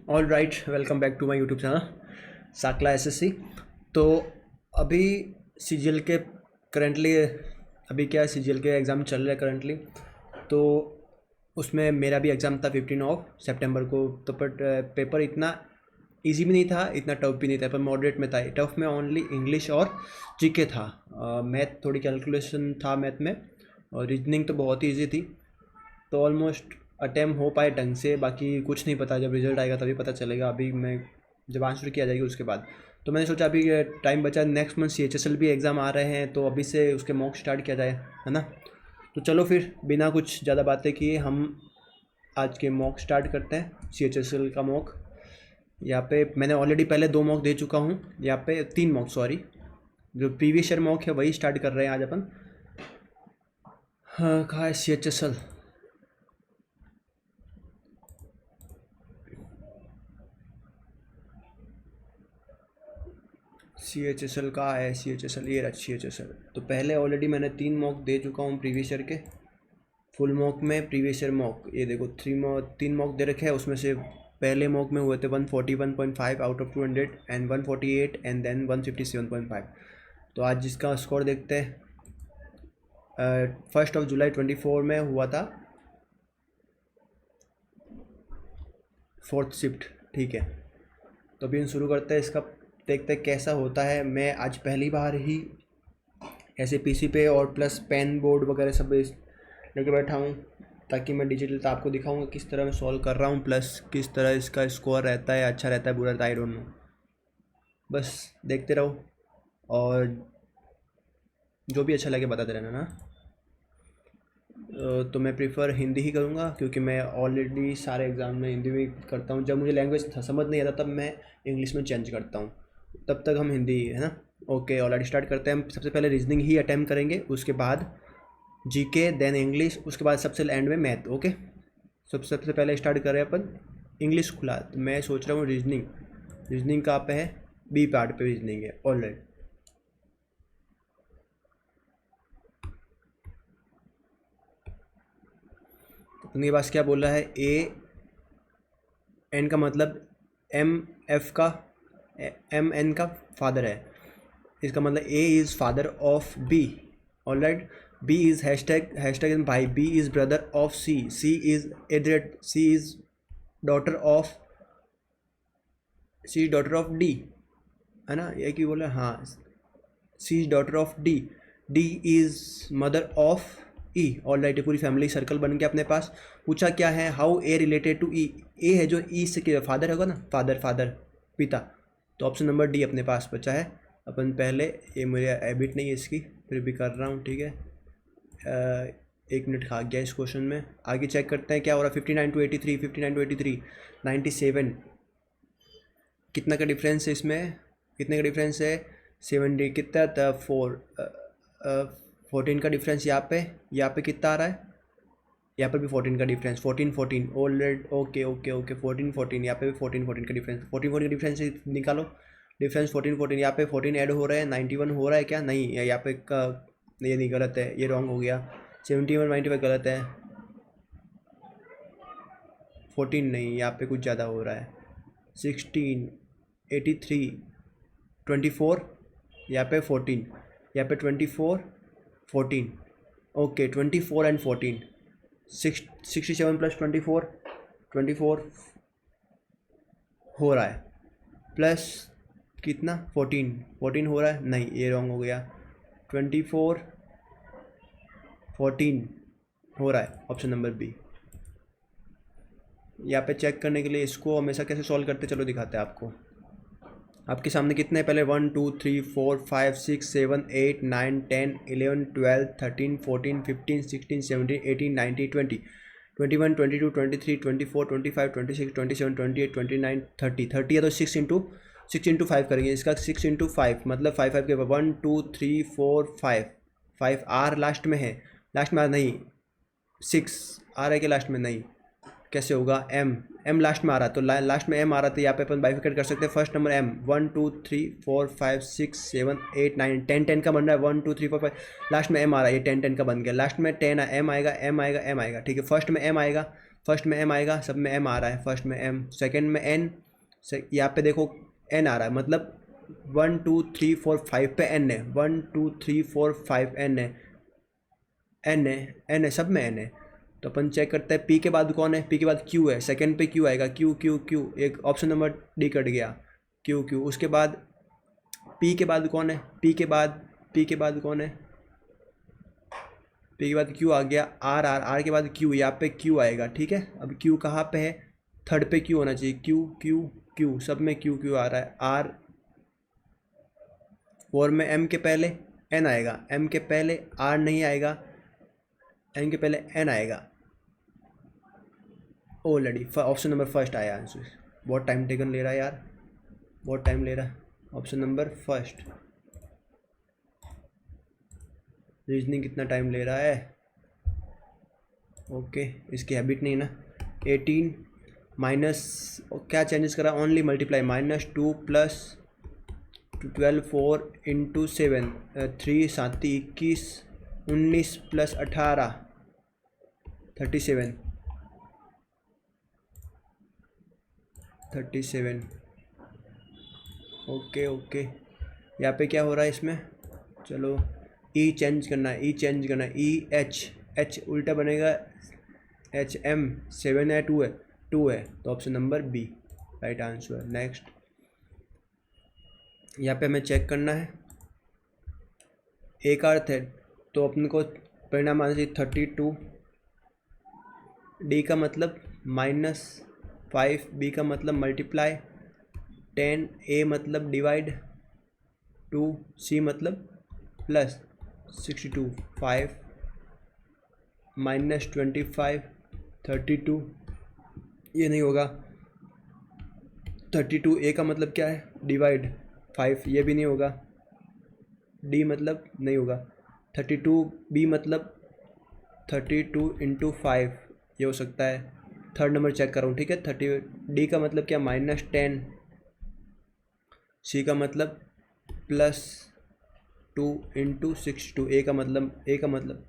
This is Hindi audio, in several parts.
All right, welcome back to my YouTube channel Sakla SSC. तो अभी सीजीएल के करंटली अभी क्या सीजीएल के एग्ज़ाम चल रहे हैं करंटली। तो उसमें मेरा भी एग्ज़ाम था 15 ऑफ सितंबर को। तो बट पेपर इतना इजी भी नहीं था, इतना टफ भी नहीं था, पर मॉडरेट में था। टफ में ओनली इंग्लिश और जीके था। मैथ थोड़ी कैलकुलेशन था मैथ में, और रीजनिंग तो बहुत ही ईजी थी। तो ऑलमोस्ट अटैम्प्ट हो पाए ढंग से, बाकी कुछ नहीं पता, जब रिजल्ट आएगा तभी पता चलेगा। अभी मैं जब आंसर किया जाएगी उसके बाद। तो मैंने सोचा अभी टाइम बचा, नेक्स्ट मंथ CHSL भी एग्ज़ाम आ रहे हैं, तो अभी से उसके मॉक स्टार्ट किया जाए, है ना। तो चलो फिर बिना कुछ ज़्यादा बातें किए हम आज के मॉक स्टार्ट करते हैं। CHSL का मॉक यहाँ पे मैंने ऑलरेडी पहले 2 मॉक दे चुका हूँ, यहाँ पे 3 मॉक, सॉरी। जो प्रीवियस ईयर मॉक है वही स्टार्ट कर रहे हैं आज अपन। हाँ, कहाँ है CHSL? CHSL कहाँ है? CHSL ये रहा CHSL। तो पहले ऑलरेडी मैंने 3 मॉक दे चुका हूँ प्रीवियस ईयर के। फुल मॉक में प्रीवियस ईयर मॉक ये देखो 3 मॉक दे रखे हैं। उसमें से पहले मॉक में हुए थे 141.5 out of 200 and 148 and then 157.5। तो आज जिसका स्कोर देखते हैं। 1 जुलाई 24 में हुआ था 4th शिफ्ट, ठीक है। तो अभी हम शुरू करते हैं इसका, देखते हैं कैसा होता है। मैं आज पहली बार ही ऐसे पीसी पे और प्लस पेन बोर्ड वगैरह सब लेके बैठा हूँ, ताकि मैं डिजिटल आपको दिखाऊंगा किस तरह मैं सॉल्व कर रहा हूँ, प्लस किस तरह इसका स्कोर रहता है, अच्छा रहता है बुरा रहता है, आई डोंट नो। बस देखते रहो और जो भी अच्छा लगे बताते रहना ना। तो मैं प्रीफर हिंदी ही करूँगा, क्योंकि मैं ऑलरेडी सारे एग्ज़ाम में हिंदी में करता हूँ। जब मुझे लैंग्वेज समझ नहीं आता तब मैं इंग्लिश में चेंज करता हूँ, तब तक हम हिंदी ही है ना। ओके, ऑलरेडी स्टार्ट करते हैं हम। सबसे पहले रीजनिंग ही अटैम्प्ट करेंगे, उसके बाद जीके, देन इंग्लिश, उसके बाद सबसे एंड में मैथ। ओके, सबसे पहले स्टार्ट कर रहे हैं अपन इंग्लिश खुला। तो मैं सोच रहा हूँ रीजनिंग कहाँ पे है? बी पार्ट पे रीजनिंग है ऑलरेडी। अपने पास क्या बोला है? एन का मतलब एम एन का फादर है। इसका मतलब A is father of B, alright. B is hashtag भाई, B is brother of C is एड्रेट, C is daughter of D, है ना। ये क्यों बोला? हाँ, C is daughter of D, D is mother of E, alright. पूरी फैमिली सर्कल बन गया अपने पास। पूछा क्या है? How A related to E. A है जो ई से फादर होगा ना, फादर पिता। तो ऑप्शन नंबर डी अपने पास बचा है। अपन पहले, ये मुझे हैबिट नहीं है इसकी, फिर भी कर रहा हूँ, ठीक है। 1 मिनट खा गया इस क्वेश्चन में। आगे चेक करते हैं क्या हो रहा है। 59 to 83, 59 to 83, 97। कितना का डिफरेंस है इसमें? कितने का डिफरेंस है? 70। कितना था? 14 का डिफरेंस यहाँ पे कितना आ रहा है? यहाँ पर भी 14 का डिफरेंस, 14 ऑलरेडी। ओके, 14 यहाँ पे भी 14 का डिफरेंस, 14 का डिफरेंस निकालो। डिफरेंस 14 यहाँ पे 14 ऐड हो रहा है। 91 हो रहा है क्या? नहीं, यहाँ पे ये नहीं, गलत है, ये रॉन्ग हो गया। 71 95 गलत है। 14 नहीं, यहाँ पे कुछ ज़्यादा हो रहा है। 16 83 24, यहाँ पे 14, यहाँ पे 24 14। ओके, 24 एंड 14, 67 प्लस 24 हो रहा है, प्लस कितना? 14 हो रहा है। नहीं, ये रॉन्ग हो गया। 24 14 हो रहा है, ऑप्शन नंबर बी। यहाँ पे चेक करने के लिए इसको हमेशा कैसे सॉल्व करते चलो दिखाते हैं आपको। आपके सामने कितने हैं? पहले 1 2 3 4 5 6 7 8 9 10 11 12 13 14 15 16 17 18 19 20 21 22 23 24 25 26 27 28 29 30 30 है। तो 6 इंटू 5 करेंगे इसका। 6 इंटू 5 मतलब 5 5 के 1 2 3 4 5 आर लास्ट में है। लास्ट में नहीं, 6 आ रहा है कि लास्ट में? नहीं, कैसे होगा? एम लास्ट में आ रहा, तो लास्ट में एम आ रहा था। यहाँ पे अपन बाइफिकेट कर सकते हैं। फर्स्ट नंबर एम, 1 2 3 4 5 6 7 8 9 10 10 का बन रहा है। 1 2 3 4 5 लास्ट में एम आ रहा है, ये 10 10 का बन गया। लास्ट में 10 एम आएगा, ठीक है। फर्स्ट में एम आएगा फर्स्ट में m आएगा, सब में m आ रहा है, फर्स्ट में m, सेकंड में n, यहाँ पे देखो n आ रहा है, मतलब 1 2 3 4 5 पे n है, 1 2 3 4 5 n है, n है, n है, सब में n है। तो अपन चेक करते हैं p के बाद कौन है, p के बाद q है, सेकंड पे q आएगा, q q q, एक ऑप्शन नंबर डी कट गया, q q। उसके बाद p के बाद कौन है, p के बाद कौन है, p के बाद q आ गया, r r r के बाद q, यहाँ पे q आएगा, ठीक है। अब q कहाँ पे है, थर्ड पे q होना चाहिए, q q q, सब में q q आ रहा है, r 4 में m के पहले n आएगा, m के पहले r नहीं आएगा, m के पहले n आएगा। ओ लड़ी, ऑप्शन नंबर फर्स्ट आया आंसर। बहुत टाइम टेकन ले रहा है यार, बहुत टाइम ले रहा है। ऑप्शन नंबर फर्स्ट, रीजनिंग कितना टाइम ले रहा है, ओके, इसकी हैबिट नहीं ना। 18 माइनस क्या चेंजेस करा, only multiply, -2 plus 12 4 into 7, 3 7 21, 19 plus 18 37। Okay okay, यहाँ पे क्या हो रहा है इसमें, चलो ई चेंज करना है, ई एच उल्टा बनेगा, एच एम, 7 है, 2 है, तो option number B right answer. Next, यहाँ पे हमें चेक करना है, एक अर्थ है तो अपन को परिणाम आना चाहिए 32, डी का मतलब -5, बी का मतलब मल्टीप्लाई, 10, ए मतलब डिवाइड, 2, सी मतलब प्लस, 62, 5 -25, 32, ये नहीं होगा। 32 ए का मतलब क्या है, डिवाइड 5, ये भी नहीं होगा। डी मतलब नहीं होगा। 32 बी मतलब 32 इंटू 5, ये हो सकता है। थर्ड नंबर चेक कर रहा हूँ, ठीक है। 30 डी का मतलब क्या, -10, सी का मतलब +2 इंटू 62, ए का मतलब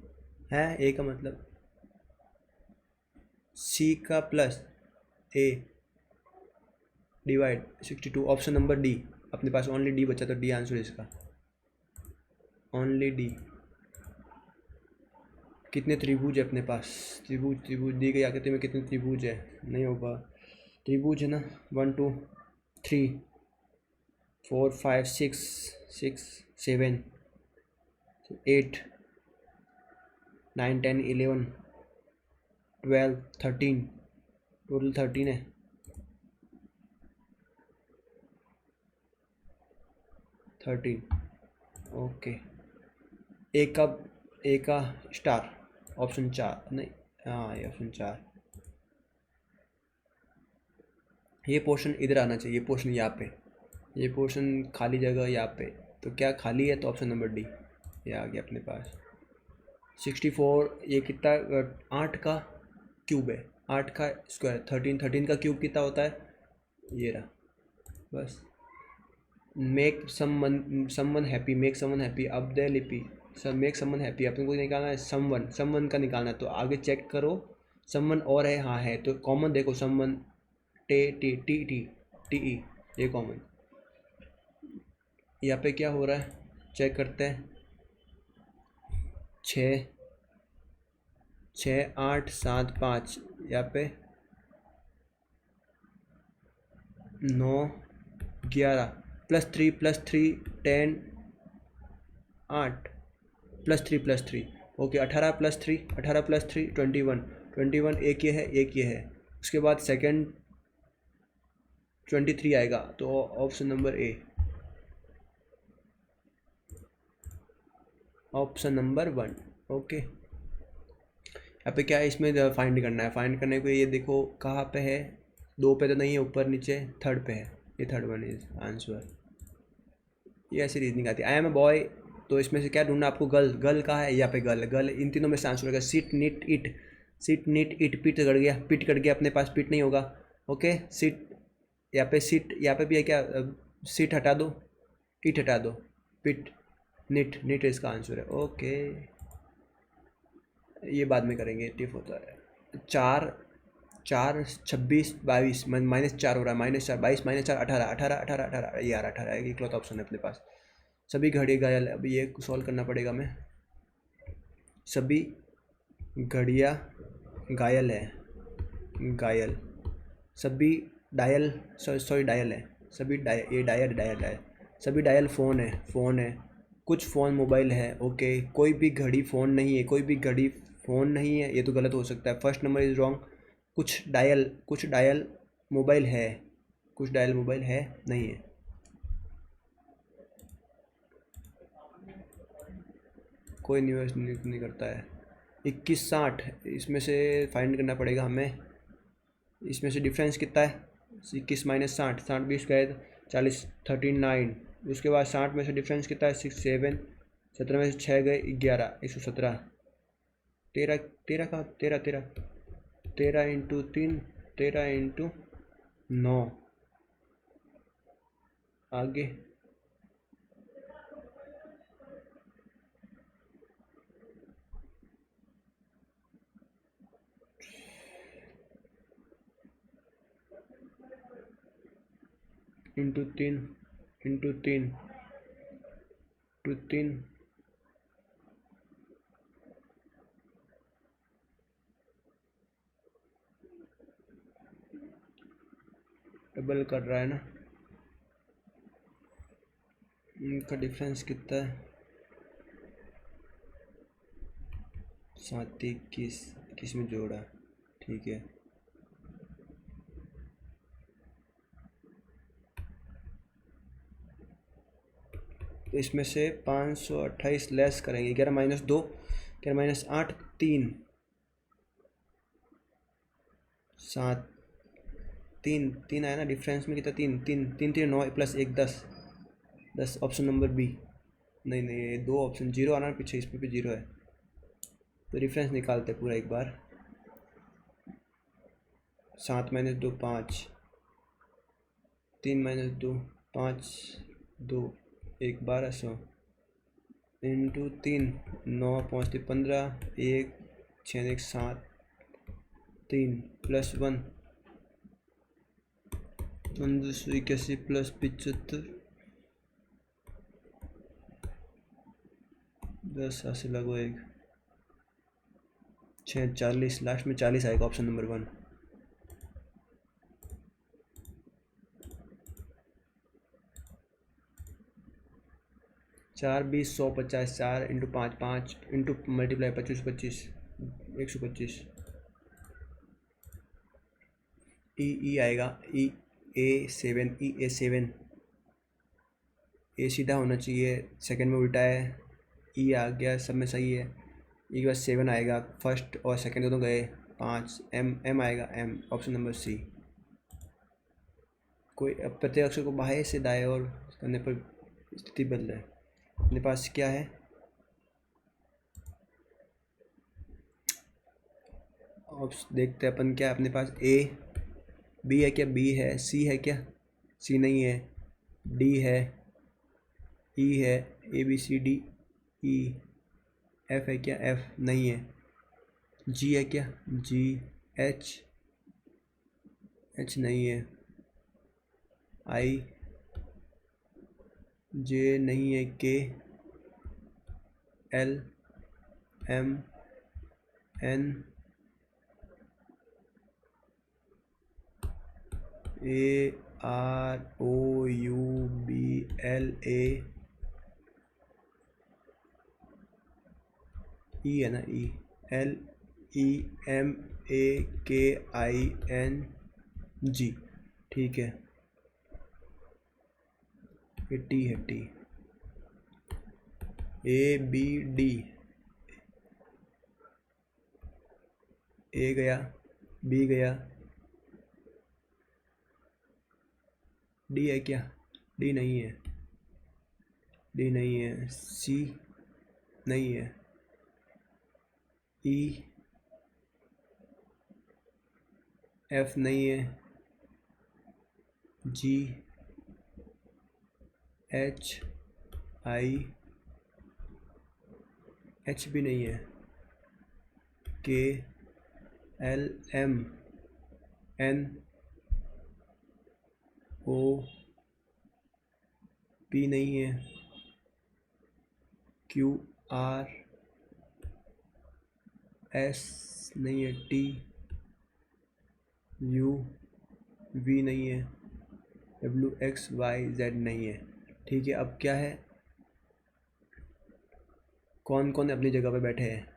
है, ए का मतलब सी का प्लस ए डिवाइड 62, ऑप्शन नंबर डी। अपने पास ओनली डी बचा, तो डी आंसर इसका, ओनली डी। कितने त्रिभुज है अपने पास, त्रिभुज दी गई आकृति में कितने त्रिभुज है, नहीं होगा। त्रिभुज है ना, 1 2 3 4 5 6 7 8 9 10 11 12 13, टोटल 13 है। 13, ओके। ए का स्टार, ऑप्शन 4 नहीं, हाँ ये ऑप्शन 4। ये पोर्शन इधर आना चाहिए, ये पोर्शन यहाँ पे, ये पोर्शन खाली जगह यहाँ पे, तो क्या खाली है, तो ऑप्शन नंबर डी, ये आ गया अपने पास। 64, ये कितना, 8 का क्यूब है, 8 का स्क्वायर, 13 का क्यूब कितना होता है, ये रहा। बस, मेक समवन हैप्पी, अब दे लिपि, सब मेक समवन हैप्पी, अपन को निकालना है समवन का निकालना है। तो आगे चेक करो, समवन और है, हाँ है, तो कॉमन देखो, समवन टी ई, ये कॉमन। यहाँ पे क्या हो रहा है, चेक करते हैं। 6 8 7 5, यहाँ पे 9 11 +3 10 8 +3 ओके। 18 + 3 21 एक ये है। उसके बाद सेकंड 23 आएगा, तो option number A, option number 1, okay. यहाँ पे क्या है, इसमें फाइंड करना है, फाइंड करने को ये देखो कहाँ पे है, 2 पे तो नहीं है, ऊपर नीचे थर्ड पे है, ये थर्ड वन इज आंसर। ये ऐसी रीजनिंग आती है। आई एम ए बॉय, तो इसमें से क्या ढूंढना आपको, गर्ल कहाँ है, यहाँ पे गर्ल, इन तीनों में से आंसर होगा। Sit neat it, pit cut गया अपने पास, पिट नहीं होगा, ओके। सिट, यहाँ पे सिट, यहाँ पे भी है क्या, सिट हटा दो, इट हटा दो, पिट नीट इसका आंसर है, ओके। ये बाद में करेंगे, टिप होता है। 4 4 26 22 -4 हो रहा है, -4 22 -4 18 18 18 18 ये यार 18 है, इकलौता ऑप्शन है अपने पास। सभी घड़ी घायल है, अभी ये सॉल्व करना पड़ेगा हमें। सभी घड़ियाँ घायल है, घायल। सभी डायल, सॉरी डायल है, सभी ये डायल डायल डायल। सभी डायल फ़ोन है, फ़ोन है। कुछ फ़ोन मोबाइल है, ओके। कोई भी घड़ी फ़ोन नहीं है, कोई भी घड़ी फ़ोन नहीं है, ये तो गलत हो सकता है। First number is wrong. कुछ डायल मोबाइल है, कुछ डायल मोबाइल है, नहीं है। कोई न्यूज़ नहीं करता है। 2160 इसमें से फाइंड करना पड़ेगा हमें। इसमें से डिफरेंस कितना है? 21 -60, 60 20 गए 40, 39। उसके बाद 60 में से डिफरेंस कितना है? 6 7, 17 में से 6 गए 11, 117। 13 13 का 13 13 13 इंटू 3, 13 इंटू 9। आगे इंटू 3 इंटू 3 टू 3, डबल कर रहा है ना। इनका डिफरेंस कितना है? 7 21 21 में जोड़ा, ठीक है। तो इसमें से 528 लेस करेंगे। 11 -2, 11 -8 3 7 3 3 आया ना डिफरेंस में कितना? 3 3 3 3 9 प्लस 1 10 10। Option number B. नहीं नहीं, ये दो ऑप्शन जीरो आना पीछे, इसमें भी जीरो है। तो डिफरेंस निकालते पूरा एक बार। 7 -2 5, 3 -2 5 2 1 1200 इंटू 3 9 5 15 1 6 1 7 3 प्लस 1 1581 प्लस 75 10 80 लगो 1 6 40, लास्ट में 40 आएगा option number 1। 4 20 100 50, 4 into 5 5 into multiply 25 25 125। ई आएगा, E A 7 ए सीधा होना चाहिए, सेकंड में उल्टा है। ई आ गया, सब में सही है। ई के बाद 7 आएगा, फर्स्ट और सेकंड दोनों गए। 5 एम आएगा, एम ऑप्शन नंबर सी। कोई प्रत्येक अक्षर को बाएं से दाएं और करने पर स्थिति बदल है। अपने पास क्या है? अब देखते हैं अपन क्या है अपने पास। ए बी है क्या? बी है। सी है क्या? सी नहीं है। डी है, ई है, ABCD ई। एफ है क्या? एफ नहीं है। जी है क्या? जी। एच एच नहीं है। आई जे नहीं है। K L M N AROUBLA ई है ना? ई LEMAKING, ठीक है। ये टी है, टी। ABD, ए गया, बी गया, डी है क्या? डी नहीं है, डी नहीं है। सी नहीं है। ई एफ नहीं है। जी एच आई भी नहीं है। K L M N O P नहीं है, क्यू आर एस नहीं है, टी यू वी नहीं है, डब्ल्यू एक्स वाई जेड नहीं है। ठीक है, अब क्या है, कौन कौन अपनी जगह पे बैठे हैं?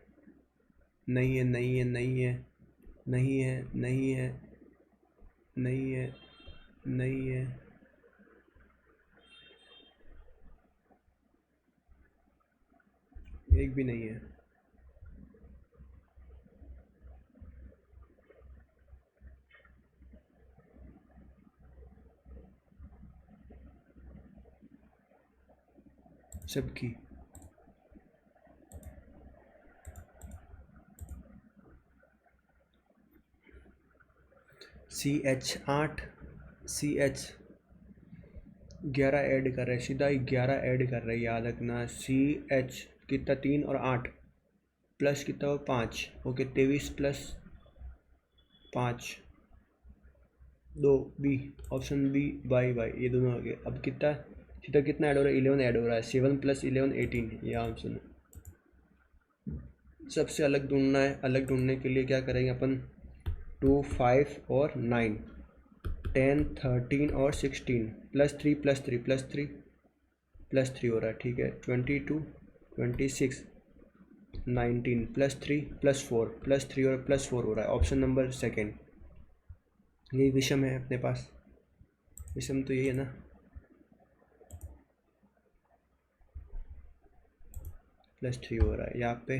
नहीं है, नहीं है, नहीं है, नहीं है, नहीं है, नहीं है, नहीं है, एक भी नहीं है। सबकी CH 8 CH 11 ऐड कर रहे हैं, सीधा 11 ऐड कर रहे हैं, याद रखना। CH कितना, 3 और 8 प्लस कितना हो, 5। Okay, 23 plus 5 2 B, option B bye bye, ये दोनों हो गए। अब कितना, सीधा कितना ऐड हो रहा है, 11 ऐड हो रहा है। 7 + 11 18, ये ऑप्शन है। सबसे अलग ढूंढना है, अलग ढूंढने के लिए क्या करेंगे अपन, 2 5 और 9 10 13 और 16 +3 +3 +3 +3 हो रहा है। ठीक है, 22 26 19 +3 +4 +3 और +4 हो रहा है। ऑप्शन नंबर सेकेंड, ये विषम है अपने पास। विषम तो यही है ना, +3 हो रहा है। यहाँ पे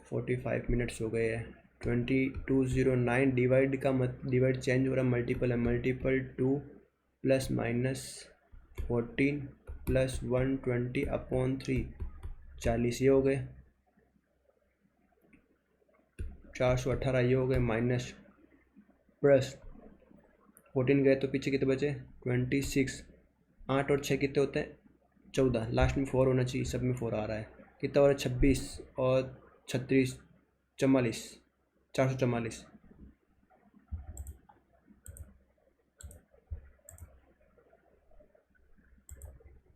45 मिनट्स हो गए हैं। 2209 डिवाइड का मत, डिवाइड चेंज हो रहा है, मल्टीपल है, मल्टीपल 2 ± 14 + 120/3 40, ये हो गए। 418 ये हो गए, माइनस प्लस 14 गए तो पीछे कितने बचे, 26। 8 और 6 कितने होते हैं, 14। लास्ट में 4 होना चाहिए, सब में 4 आ रहा है। कितना हो रहा है, 26 और 36 44, 444।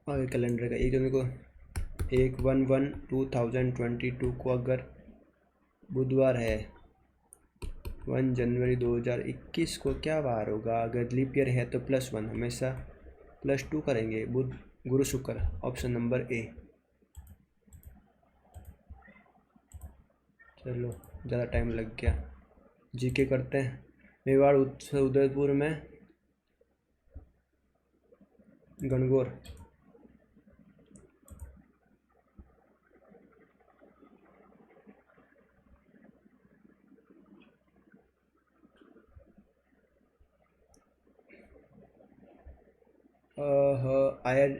और कैलेंडर का एक जने को 1/1/2022 को अगर बुधवार है, 1 जनवरी 2021 को क्या वार होगा, अगर लीप ईयर है तो +1, हमेशा +2 करेंगे, बुध गुरु शुक्र, ऑप्शन नंबर ए। चलो, ज़्यादा टाइम लग गया, जीके करते हैं। मेवाड़ उदयपुर में गणगौर, आयर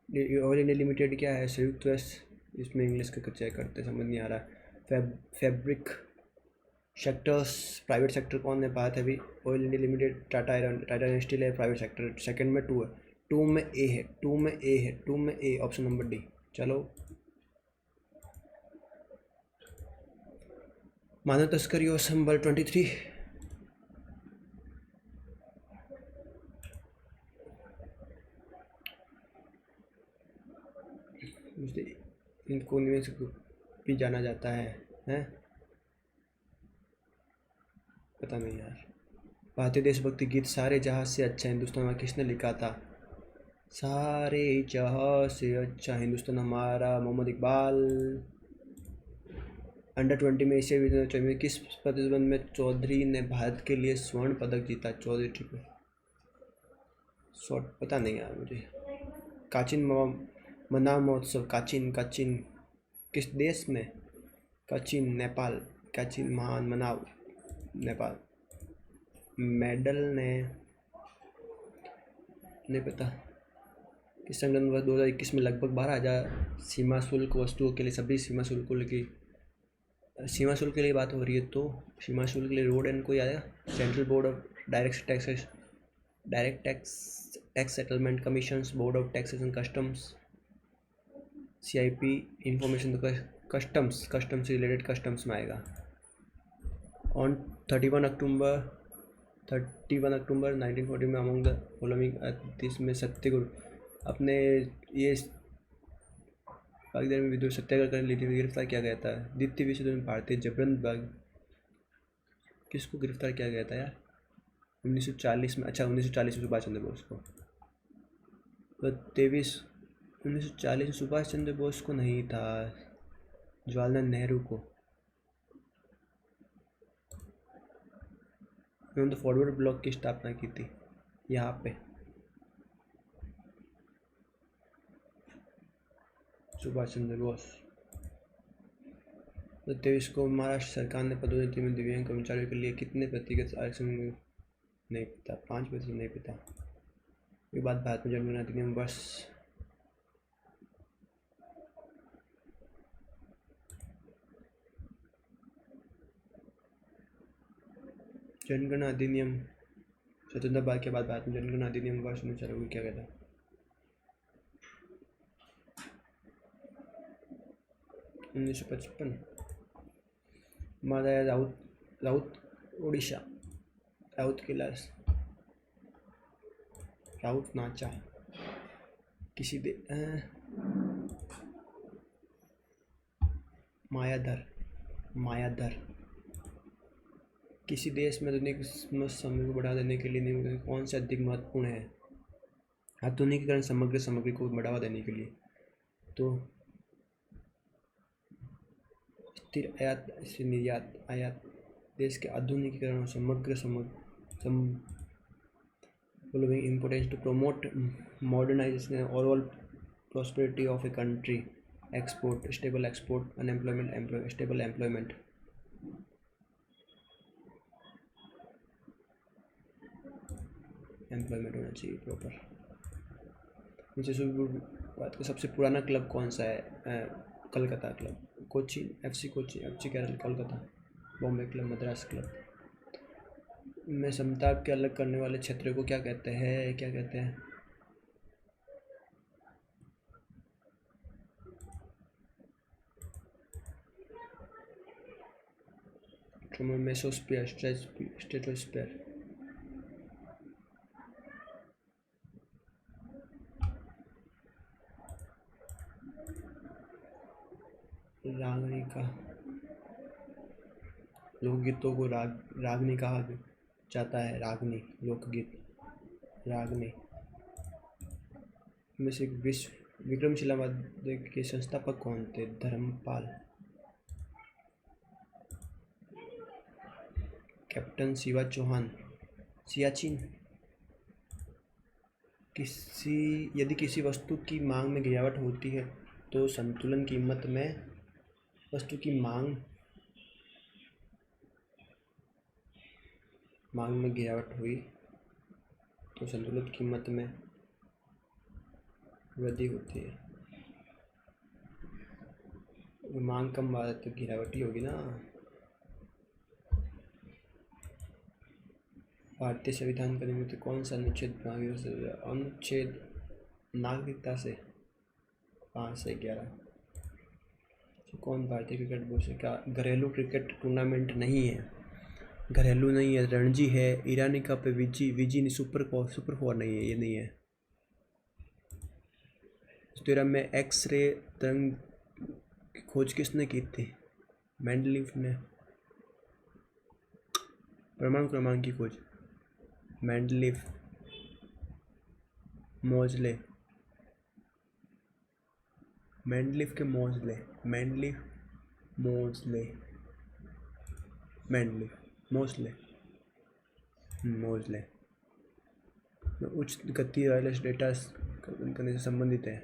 ऑयल इंडिया लिमिटेड क्या है, संयुक्त राष्ट्र, इसमें इंग्लिश का चेक करते, समझ नहीं आ रहा। फैब्रिक सेक्टर्स, प्राइवेट सेक्टर कौन है, बात है अभी। Oil India limited, Tata iron, Tata steel है प्राइवेट सेक्टर। सेकंड में 2 है, 2 में ए है, 2 में ए है, 2 में ए, ऑप्शन नंबर डी। चलो, मानव तस्करी और संबल 23। इनको में से भी जाना जाता है, हैं? पता नहीं यार। भारतीय देशभक्ति गीत सारे जहां से अच्छा हिंदुस्तान में किसने लिखा था, सारे जहां से अच्छा हिंदुस्तान हमारा, मोहम्मद इकबाल। अंडर 20 में एशिया विजेता में किस प्रतिबंध में चौधरी ने भारत के लिए स्वर्ण पदक जीता, चौधरी ट्रिपल शॉट, पता नहीं यार मुझे। काचिन मनाव महोत्सव, काचिन, काचिन किस देश में, काचिन नेपाल, काचिन महान मनाव नेपाल। मेडल ने नहीं पता। किस संगठन वर्ष 2021 में लगभग 12,000 सीमा शुल्क वस्तुओं के लिए, सभी सीमा शुल्कों की, सीमा शुल्क के लिए बात हो रही है, तो सीमा शुल्क के लिए रोड एंड को आया, central board of direct tax settlement commissions, board of taxes and customs, CIP information, customs से रिलेटेड, कस्टम्स में आएगा। ऑन 31 अक्टूबर 1940 में अमंग द फॉलोइंग दिस में सत्यगुरु अपने ये बागदान में विद्रोह सत्याग्रह करने लिए गिरफ्तार किया गया था। द्वितीय विश्व युद्ध में भारतीय जबरन बाग किसको गिरफ्तार किया गया था यार 1940 में? अच्छा 1940 में सुभाष चंद्र बोस को। तो 1940 में सुभाष चंद्र बोस को नहीं था, जवाहरलाल नेहरू को। उन्होंने तो फॉरवर्ड ब्लॉक की स्थापना की थी यहाँ पे, सुभाष चंद्र बोस। तो 23 को महाराष्ट्र सरकार ने पदोन्नति में दिव्यांग कर्मचारियों के लिए कितने प्रतिशत आरक्षण नहीं पता, 5% नहीं पता। ये बात भारत में जनगणना अधिनियम वर्ष जनगणना अधिनियम स्वतंत्रता भारत के बाद भारत में जनगणना अधिनियम वर्ष 1940 को किया गया था। 1955। महाराजा राउत ओडिशा, राउत किलास, राउत नाचा किसी दे मायाधर किसी देश में आधुनिक समय को बढ़ावा देने के लिए निम्न कौन से अधिक महत्वपूर्ण है? आधुनिकीकरण समग्र सामग्री को बढ़ावा देने के लिए तो स्थिर आयात से निर्यात आयात, देश के आधुनिकीकरण और समग्र following importance to promote modernization and overall prosperity of a country, export, stable export, stable employment. Employment होना चाहिए प्रॉपर। नीचे बात का सबसे पुराना क्लब कौन सा है? Calcutta club, Kochi FC Kochi, FC Kerala, Kolkata, Bombay club, Madras club. में समता के अलग करने वाले क्षेत्र को क्या कहते हैं? Mesosphere, stratosphere. रागनी का लोकगीतों को रागनी कहा जाता है। रागनी लोकगीत, रागनी में से विक्रमशिला वाद्य के संस्थापक कौन थे? धर्मपाल। कैप्टन शिवा चौहान। सियाचिन। यदि किसी वस्तु की मांग में गिरावट होती है तो संतुलन कीमत में वस्तु की मांग में गिरावट हुई तो संतुलित कीमत में वृद्धि होती है। मांग कम वाला तो गिरावट ही होगी ना। भारतीय संविधान का निमित्त कौन सा अनुच्छेद नागरिकता से 5 से 11। कौन भारतीय क्रिकेट बोर्ड से का घरेलू क्रिकेट टूर्नामेंट नहीं है? घरेलू नहीं है, रणजी है, ईरानी कप है, विजी सुपर 4 नहीं है, ये नहीं है। 13 में एक्स-रे तरंग की खोज किसने की थी? मेंडलीफ ने। परमाणु क्रमांक की खोज मेंडलीफ, मोजले, मेंडलीफ के मोजले, मोजले उच्च गति वायरलेस डेटा करने से संबंधित है।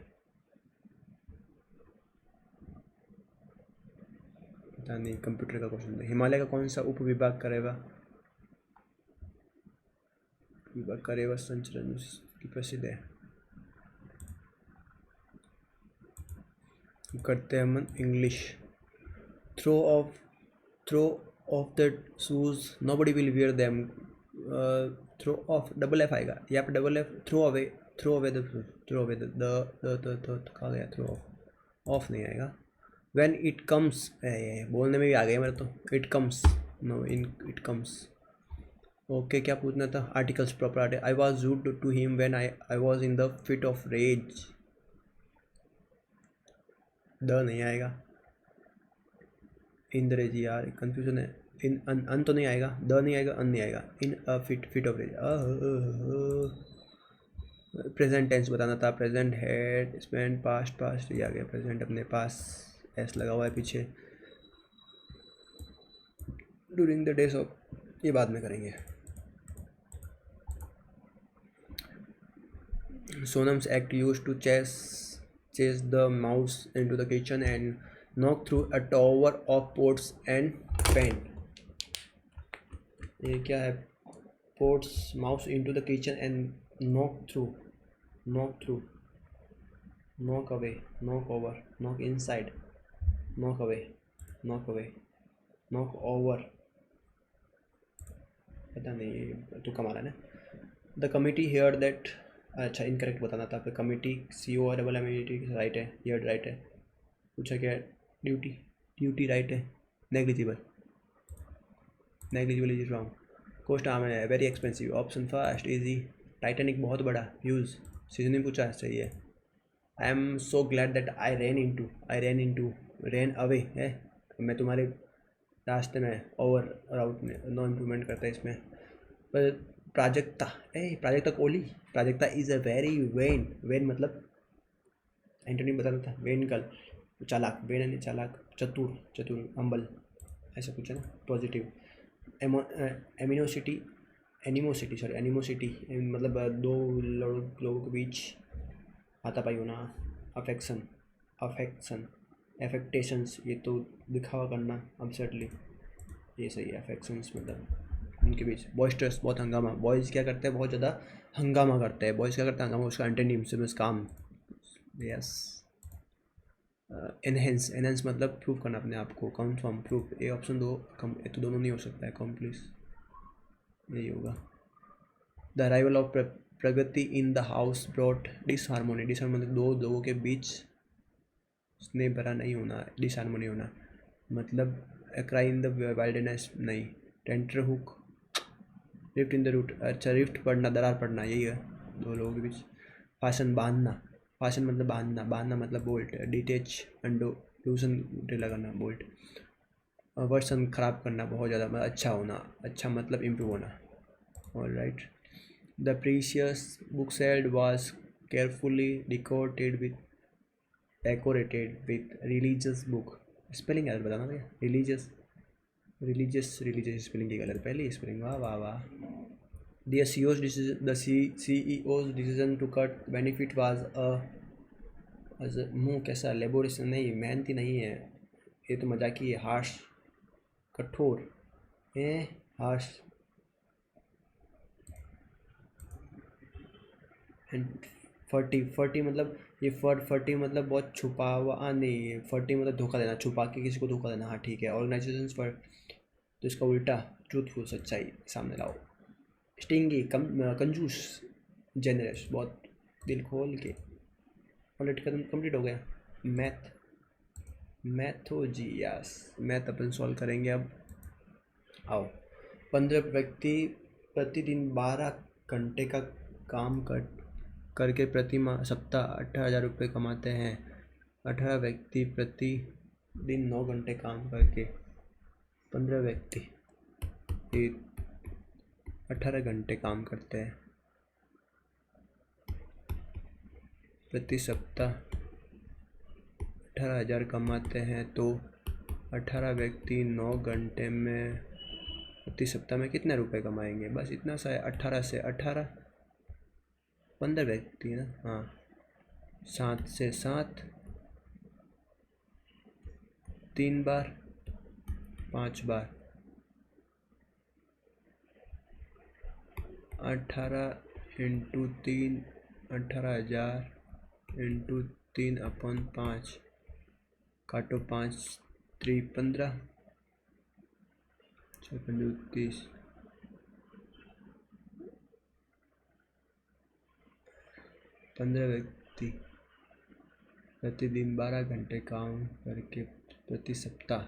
पता नहीं, कंप्यूटर का क्वेश्चन है। हिमालय का कौन सा उप विभाग करेवा संचरण की प्रसिद्ध है? करते हैं English. Throw off the shoes nobody will wear them. Throw off double F आएगा यहाँ पे, double F. Throw away the कहा गया, थ्रो ऑफ नहीं आएगा। व्हेन इट कम्स, बोलने में भी आ गया मेरे तो। It comes no in it comes. Okay, क्या पूछना था? Articles proper article. I was rude to him when I was in the fit of rage. The नहीं आएगा। इन द रेज, यार कंफ्यूजन है। इन अन तो नहीं आएगा, द नहीं आएगा, अन नहीं आएगा। In a fit of rage. Present tense बताना था। Present had spent, past past ये आ गया। प्रेजेंट अपने पास एस लगा हुआ है पीछे। ड्यूरिंग द डेज ऑफ, ये बाद में करेंगे। Sonam's act used to chase the mouse into the kitchen and knock through a tower of pots and pan. ये क्या है? Pots, mouse into the kitchen and knock through, knock away, knock over, knock inside, knock away, knock over. पता नहीं, तुक्का मारा ना। द कमिटी हियर दैट, अच्छा इनकरेक्ट बताना था। फिर कमिटी CORMMET राइट है, हियर राइट है। पूछा क्या? ड्यूटी, ड्यूटी राइट है। Negligible, negligible is wrong. Cost आम है, very expensive. Option first easy. Titanic बहुत बड़ा, यूज़। सीजनिंग पूछा, सही है। I am so glad that I ran into, ran away है। मैं तुम्हारे रास्ते में, ओवर और आउट में नो इम्प्रूवमेंट करता है इसमें। पर Prajakta, Prajakta Kohli, Prajakta is a very when मतलब एंटोनी बताना था। वेन कल, चालाक, वेन यानी चालाक, चतुर, हम्बल, ऐसा कुछ है ना, पॉजिटिव। एमिनोसिटी, एनिमोसिटी मतलब दो लोगों के बीच हाथापाई होना। अफेक्शन, एफेक्टेशंस, ये तो दिखावा करना, अपसेटली, ये सही है। अफेक्शंस मतलब उनके बीच। बॉयस्टर्स, बहुत हंगामा। बॉयज़ क्या करते हैं? बहुत ज़्यादा हंगामा करते हैं। बॉयज़ क्या करते हैं? हंगामा। उसका एंटोनिम से बस काम। यस। एनहेंस मतलब प्रूव करना अपने आप को। Confirm, proof. ये ऑप्शन दो कम, ये तो दोनों नहीं हो सकता है। कॉम्प्लीस, यही होगा। The arrival of Pragati in the house brought disharmony. Disharmony मतलब दो लोगों के बीच स्नेह भरा नहीं होना, डिसहार्मोनी होना। मतलब क्राई इन द वाइल्डनेस नहीं। Tenter hook, rift in the root, अच्छा रिफ्ट पड़ना, दरार पड़ना, यही है दो लोगों के बीच। फाशन, बांधना। फाशन मतलब बांधना मतलब बोल्ट। डिटेच, अंडो, लूसन लगाना, बोल्ट। वर्सन, ख़राब करना बहुत ज़्यादा, मतलब अच्छा होना। अच्छा मतलब इम्प्रूव होना। All right. The precious book sailed was carefully decorated with religious book। Spelling गलत बताना भैया। रिलीजियस स्पेलिंग की गलत, पहली स्पेलिंग। वाह वाह वाह। The CEO's decision, the CEO's decision to cut benefit was मुँह कैसा, लेबोरेशन नहीं, मेहनती नहीं है, ये तो मजाकी है। हार्श, कठोर है। हार्श एंड फर्टी मतलब ये फर्टी मतलब बहुत छुपा हुआ नहीं। फर्टी मतलब धोखा देना, छुपा के किसी को धोखा देना। हाँ ठीक है। ऑर्गेनाइजेशन फॉर, तो इसका उल्टा ट्रूथफुल, सच्चाई सामने लाओ। स्टिंगी, कंजूस, जेनरस, बहुत दिल खोल के। ऑलरेडी खत्म, कंप्लीट हो गया। मैथोजियास, मैथ अपन सॉल्व करेंगे अब। आओ। 15 व्यक्ति प्रतिदिन 12 घंटे का काम करके प्रति माह सप्ताह 18,000 रुपये कमाते हैं। 18 व्यक्ति प्रतिदिन 9 घंटे काम करके, 15 व्यक्ति 18 घंटे काम करते हैं, प्रति सप्ताह 18,000 कमाते हैं। तो 18 व्यक्ति 9 घंटे में प्रति सप्ताह में कितने रुपए कमाएंगे? बस इतना सा है। 18 से 18, 15 व्यक्ति ना, हाँ। 7 से 7, 3 बार, 5 बार, 18 इंटू 3, 18,000 इंटू 3/5, काटो 5 3 15, 30, 15 व्यक्ति प्रतिदिन 12 घंटे काम करके प्रति सप्ताह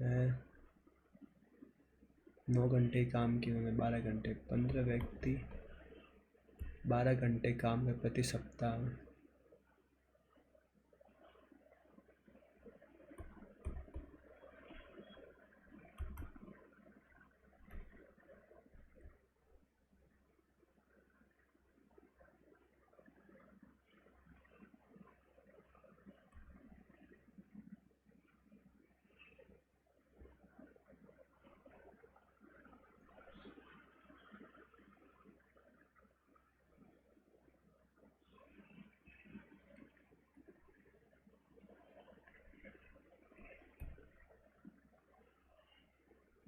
है 9 घंटे काम किए उन्होंने, 12 घंटे, 15 व्यक्ति 12 घंटे काम में प्रति सप्ताह।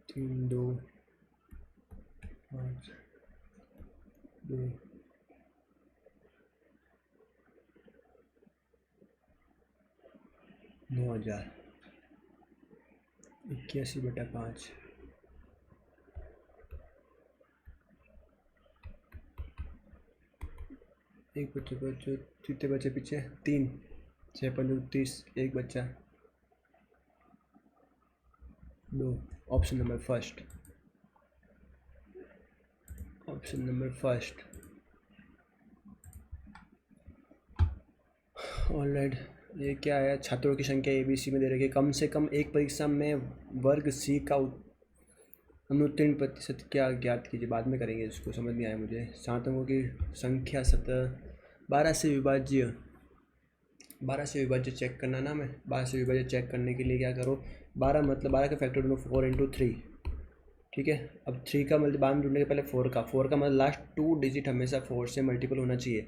तीन 2 5 2 9,000 81/5। एक बच्चे बच्चे कितने बच्चे पीछे? 3 6 5 30, एक बच्चा 2। Option number first, option number first. Alright, ये क्या है? छात्रों की संख्या ABC में दे रखी है। कम से कम एक परीक्षा में वर्ग C का अनुत्तीर्ण प्रतिशत क्या ज्ञात कीजिए। बाद में करेंगे, इसको समझ नहीं आया मुझे। छात्रों की संख्या 12 से विभाज्य, 12 से विभाज्य चेक करना ना। मैं 12 से विभाज्य चेक करने के लिए क्या करो, 12 मतलब 12 का फैक्टर ढूंढो, 4 × 3, ठीक है। अब 3 का मतलब 12 में ढूंढने के पहले 4 का मतलब लास्ट 2 डिजिट हमेशा 4 से मल्टीपल होना चाहिए।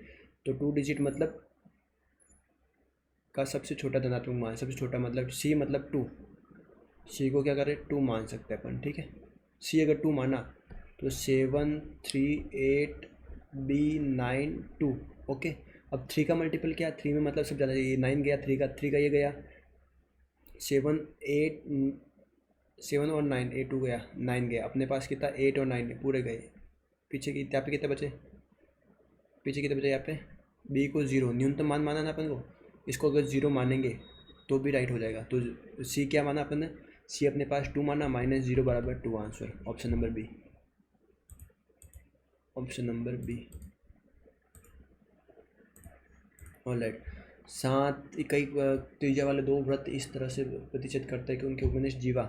तो 2 डिजिट मतलब का सबसे छोटा धनात्मक मान, सबसे छोटा मतलब C मतलब 2, C को क्या करें 2 मान सकते हैं अपन, ठीक है। C अगर 2 माना तो 7 3 8 B 9 2, ओके। अब 3 का मल्टीपल क्या है, 3 में मतलब सब ज़्यादा, ये 9 गया, 3 का ये गया, 7 8 7 और 9 8 गया, 9 गया। अपने पास कितना 8 और 9 पूरे गए। पीछे की यहाँ पे कितने बचे, पीछे कितने बचे यहाँ पे? B को 0 न्यूनतम मान माना ना अपन को, इसको अगर 0 मानेंगे तो भी राइट हो जाएगा। तो C क्या माना अपन ने, C अपने पास 2 माना, -0 = 2 answer. Option number B, option number B. All right, 7 इकाई त्रिज्या वाले 2 वृत्त इस तरह से प्रतिच्छेद करते हैं कि उनके उपनिष्ठ जीवा,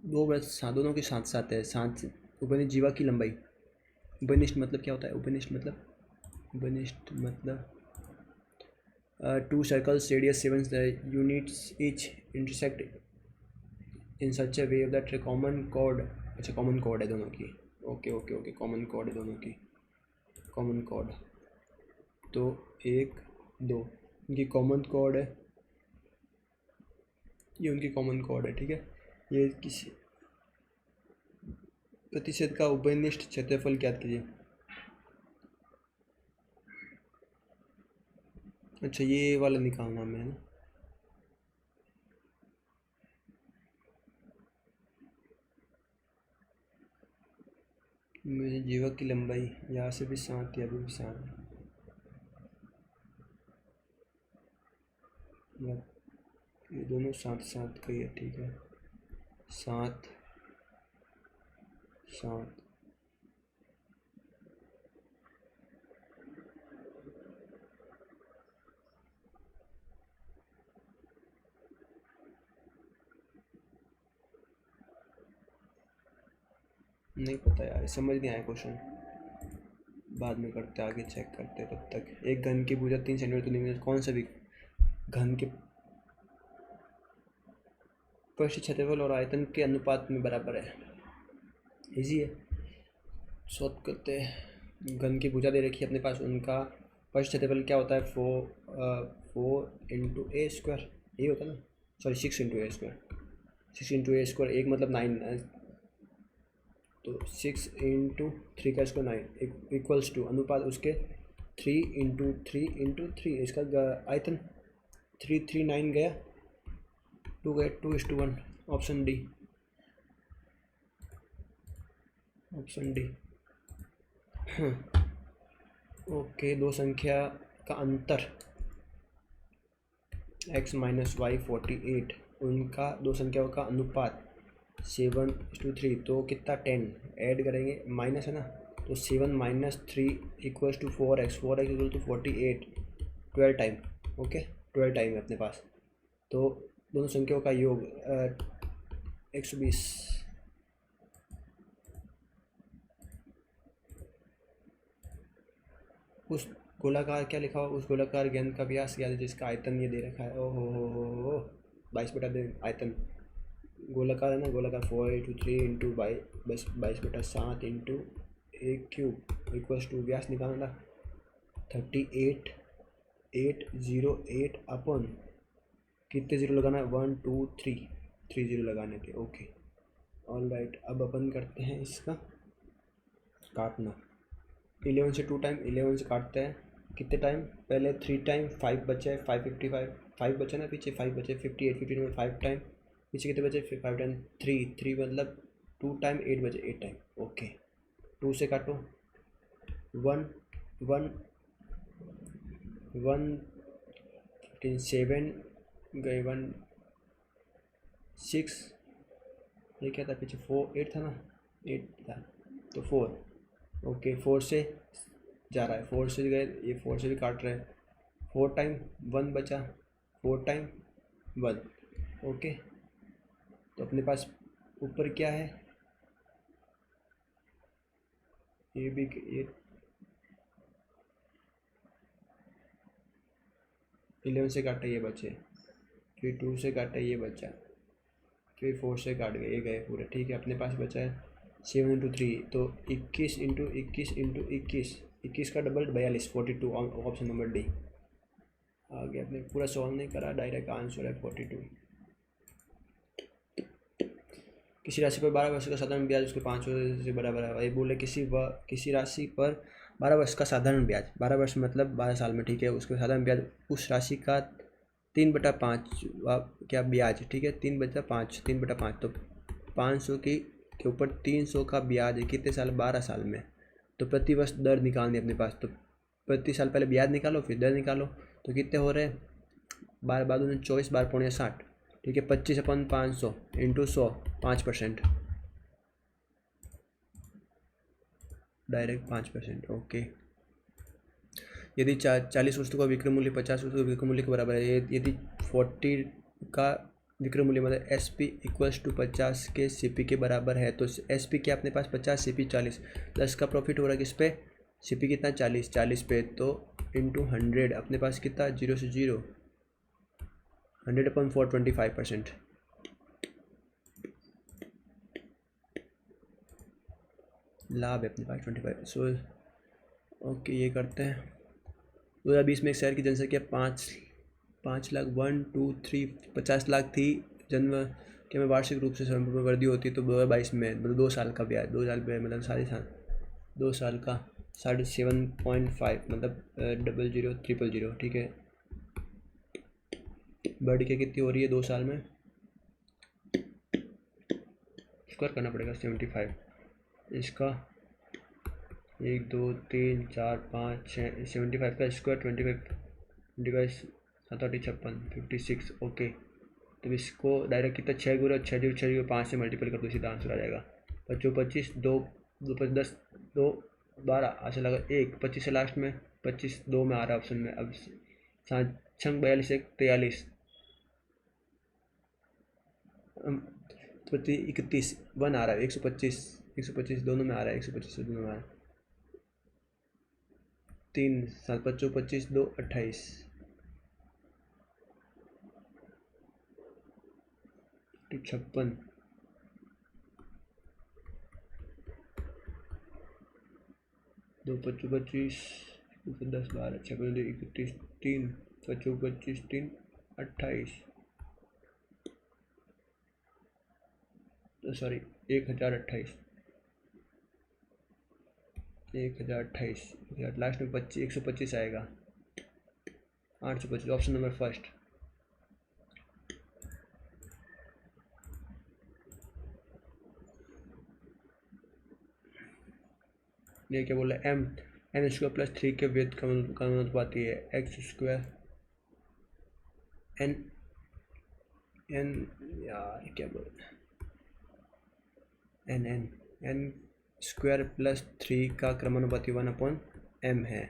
2 वृत्त दोनों के साथ साथ है, साथ उपनिष्ठ जीवा की लंबाई। उपनिष्ठ मतलब क्या होता है? उपनिष्ठ मतलब 2 circles radius 7 units each intersect in such A way that common chord. अच्छा, कॉमन कॉर्ड है दोनों की, ओके, कॉमन कॉर्ड है दोनों की, कॉमन कॉर्ड। तो 1 2 इनकी कॉमन कॉर्ड है, ये उनकी कॉमन कॉर्ड है, ठीक है। ये किसी प्रतिशत का उपनिष्ठ क्षेत्रफल ज्ञात कीजिए। अच्छा, ये वाला निकालना मैं ना, मुझे जीवा की लंबाई यहाँ से भी 7 या भी 7, ये दोनों 7 7 का ही है, ठीक है। 7 7 नहीं पता यार, समझ नहीं आया क्वेश्चन, बाद में करते, आगे चेक करते। तब तक एक घन की भुजा 3 सेंटीमीटर तो नहीं, कौन सा भी घन के पृष्ठ क्षेत्रफल और आयतन के अनुपात में बराबर है। इजी है, सॉल्व करते हैं। घन की भुजा दे रखी है अपने पास, उनका पृष्ठ क्षेत्रफल क्या होता है, 4 × A², ये होता है ना, सॉरी 6 × A², 6 × A², एक मतलब 9, तो 6 × 3 का स्क्वायर 9 इक्वल्स टू अनुपात उसके 3 × 3 × 3, इसका आयतन 3 3 9 गया, 2 गया, 2:1, option D, option D. Okay, दो संख्या का अंतर x - y 48 उनका दो संख्याओं का अनुपात 7:3, तो कितना 10 ऐड करेंगे, माइनस है ना, तो 7 - 3 = 4x, 4x = 48, 12 time. Okay, 12 time है अपने पास। तो दोनों संख्याओं का योग 120। उस गोलाकार क्या लिखा हुआ, उस गोलाकार गेंद का व्यास याद है जिसका आयतन ये दे रखा है। ओहो हो 22/2 आयतन। गोलाकार है ना, गोलाकार 4/3 इंटू 22/7 इंटू 1³ इक्वल्स टू व्यास निकालना 38,808 अपन कितने जीरो लगाना है, 1 2 3 3 जीरो लगाने थे। ओके ऑल राइट, अब अपन करते हैं इसका काटना। 11 से 2 टाइम, 11 से काटते हैं कितने टाइम, पहले 3 टाइम, 5 बचे, 555, 5 बचे ना पीछे, 5 बचे, 58, 58 में 5 टाइम, पीछे कितने बचे, 5 टाइम 3 3 मतलब 2 टाइम, 8 बचे, 8 टाइम। ओके 2 से काटो, 1 1 1 15 7 गए, 1 6, ये क्या था पीछे, 4 8 था ना, 8 था तो 4। ओके 4 से जा रहा है, 4 से गए, ये 4 से भी काट रहे हैं, 4 टाइम 1 बचा, 4 टाइम 1। ओके तो अपने पास ऊपर क्या है, ये भी ये 11 से काटा ये बचे, फिर 2 से काटा ये बचा, फिर 4 से काट गए, ये गए पूरे। ठीक है, अपने पास बचा है 7 × 3, तो 21 × 21 × 21, 21 का डबल 42, 42, ऑप्शन नंबर डी। आगे अपने पूरा सॉल्व नहीं करा, डायरेक्ट आंसर है 42। किसी राशि पर 12 वर्ष का साधारण ब्याज उसके 5 वर्ष से बराबर है। ये बोले किसी राशि पर 12 वर्ष का साधारण ब्याज, 12 वर्ष मतलब 12 साल में, ठीक है, उसके साधारण ब्याज उस राशि का 3/5 क्या ब्याज, ठीक है, 3/5, 3/5, तो 500 के ऊपर 300 का ब्याज है कितने साल, 12 साल में। तो प्रति वर्ष दर निकालनी अपने पास, तो प्रति साल पहले ब्याज निकालो फिर दर निकालो, तो कितने हो रहे हैं, 12 12 24, 12 पौने 60, ठीक है, 25/500 इंटू 100, 5%, डायरेक्ट 5%। ओके यदि 40 वस्तु का विक्रय मूल्य 50 वस्तु का विक्रय मूल्य के बराबर है, यदि 40 का विक्रय मूल्य मतलब SP = 50 के CP के बराबर है, तो SP क्या अपने पास 50, CP 40, 10 का प्रॉफिट हो रहा है किस पे, CP कितना 40, 40 पे, तो इंटू 100 अपने पास कितना 0 से 0, 100/4 25%। लाभ है अपने पास 25। सो ओके ये करते हैं। 2020 में एक शहर की जनसंख्या 5 लाख 1 2 3 50 लाख थी। जन्म के में वार्षिक रूप से संपूर्ण वृद्धि होती है, तो 2022 में मतलब 2 साल का ब्याज, 2 साल ब्याज मतलब 2 साल का 7.5 मतलब 000000, ठीक है, बढ़ के कितनी हो रही है 2 साल में, स्क्वायर करना पड़ेगा 75, इसका 1 2 3 4 5 6 75 का स्क्वायर 25 डिवाइस 7 8 56 56। ओके तो इसको डायरेक्ट कितना 6 गुना 6 5 से मल्टीपल कर दो, सीधा आंसर आ जाएगा 25 25 2 2 5 10 2 12 ऐसा लगा 1 25 से लास्ट में 25 2 में आ रहा है ऑप्शन में। अब 7 6 42 1 43 31 1 आ रहा है 125 दोनों में आ रहा है 125 दोनों में आ रहा है 3 7 25 25 2 28 56 2 25 25 10 12 6 31 3 25 25 3 28 सॉरी 1028 लास्ट में 25 125 आएगा 825, ऑप्शन नंबर फर्स्ट। ये क्या बोला, n² + 3 के व्यस्त का अनुपाती है x² n एन, यार क्या बोल, N N N square plus 3 का क्रमानुपाती 1/m है।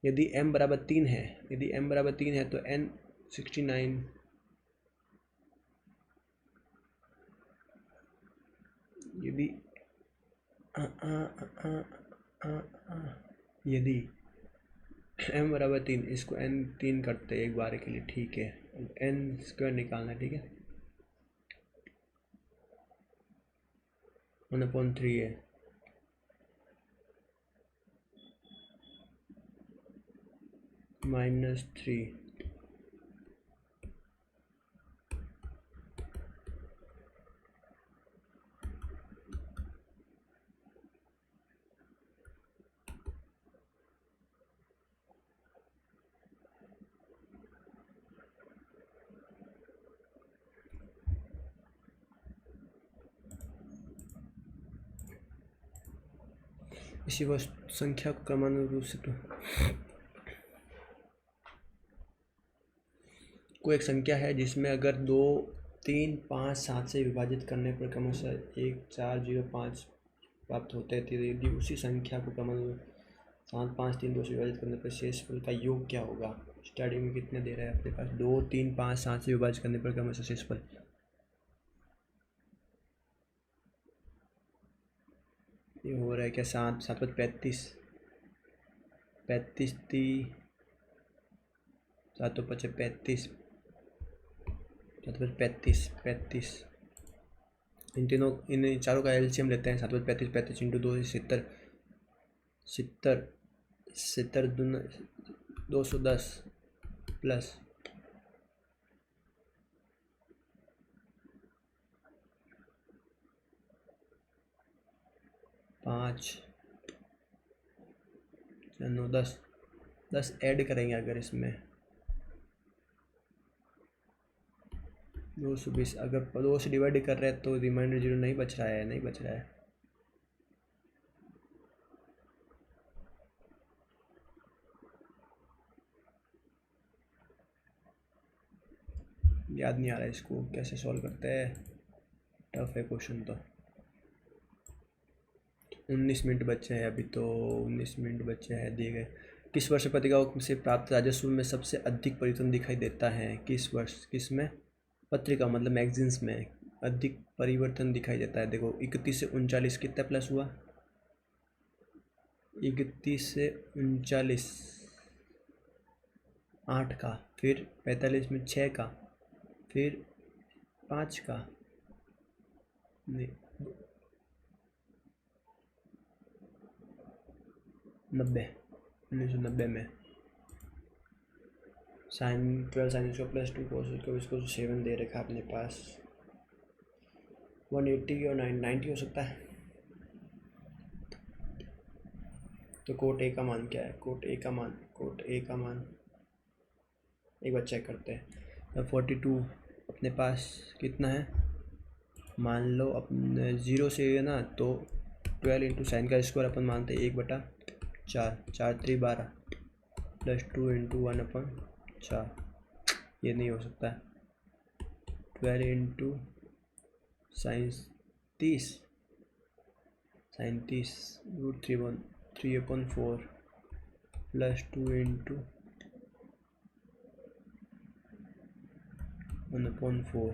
यदि m बराबर 3 है, यदि m बराबर 3 है तो n 69, यदि आ, आ, आ, आ, आ, यदि m बराबर 3, इसको n 3 करते एक बार के लिए, ठीक है। n स्क्वायर निकालना है, ठीक है। 1/3 है, -3, इसी वस्तु संख्या को क्रमानुरूप रूप से, तो कोई एक संख्या है जिसमें अगर 2, 3, 5, 7 से विभाजित करने पर क्रमशः 1, 4, 0, 5 प्राप्त होते हैं, तो यदि उसी संख्या को क्रमानुरूप 7, 5, 3, 2 से विभाजित करने पर शेषफल का योग क्या होगा। स्टार्टिंग में कितने दे रहा है अपने पास, 2, 3, 5, 7 से विभाजित करने पर क्रमशः शेषफल, ये हो रहा है क्या, 7, 7 5 35, 35 30, 7 5 35, 7 5 35, 35, इन तीनों, इन चारों का एलसीएम लेते हैं। 7 5 35, 35 इंटू 2 70, 70, 70 दूना 210 प्लस 5, 9, 10, 10 ऐड करेंगे अगर इसमें 220, अगर 2 से डिवाइड कर रहे हैं तो रिमाइंडर 0 नहीं बच रहा है, नहीं बच रहा है। याद नहीं आ रहा है इसको कैसे सॉल्व करते हैं, टफ है क्वेश्चन तो। 19 मिनट बचे हैं अभी तो, 19 मिनट बचे हैं दिए गए। किस वर्ष पत्रिकाओं से प्राप्त राजस्व में सबसे अधिक परिवर्तन दिखाई देता है। किस वर्ष, किस में, पत्रिका मतलब मैगजीन्स में अधिक परिवर्तन दिखाई देता है। देखो 31 से 39 कितना प्लस हुआ, 31 से 39 8 का, फिर 45 में 6 का, फिर 5 का, नहीं 90, 1990 में साइन 12 साइन इसको +2 कोस इसको 7 दे रखा अपने पास। 180 और 90 हो सकता है। तो कोट ए का मान क्या है, कोट ए का मान, कोट ए का मान एक बार चेक करते हैं। 42 अपने पास कितना है, मान लो अपने 0 से है ना, तो 12 इंटू साइन का स्क्वायर अपन मानते हैं 1/4, 4 3 12 +2 इंटू 1/4, ये नहीं हो सकता है। 12 इंटू साइन 30, साइन 30 √3/4 +2 इंटू 1/4,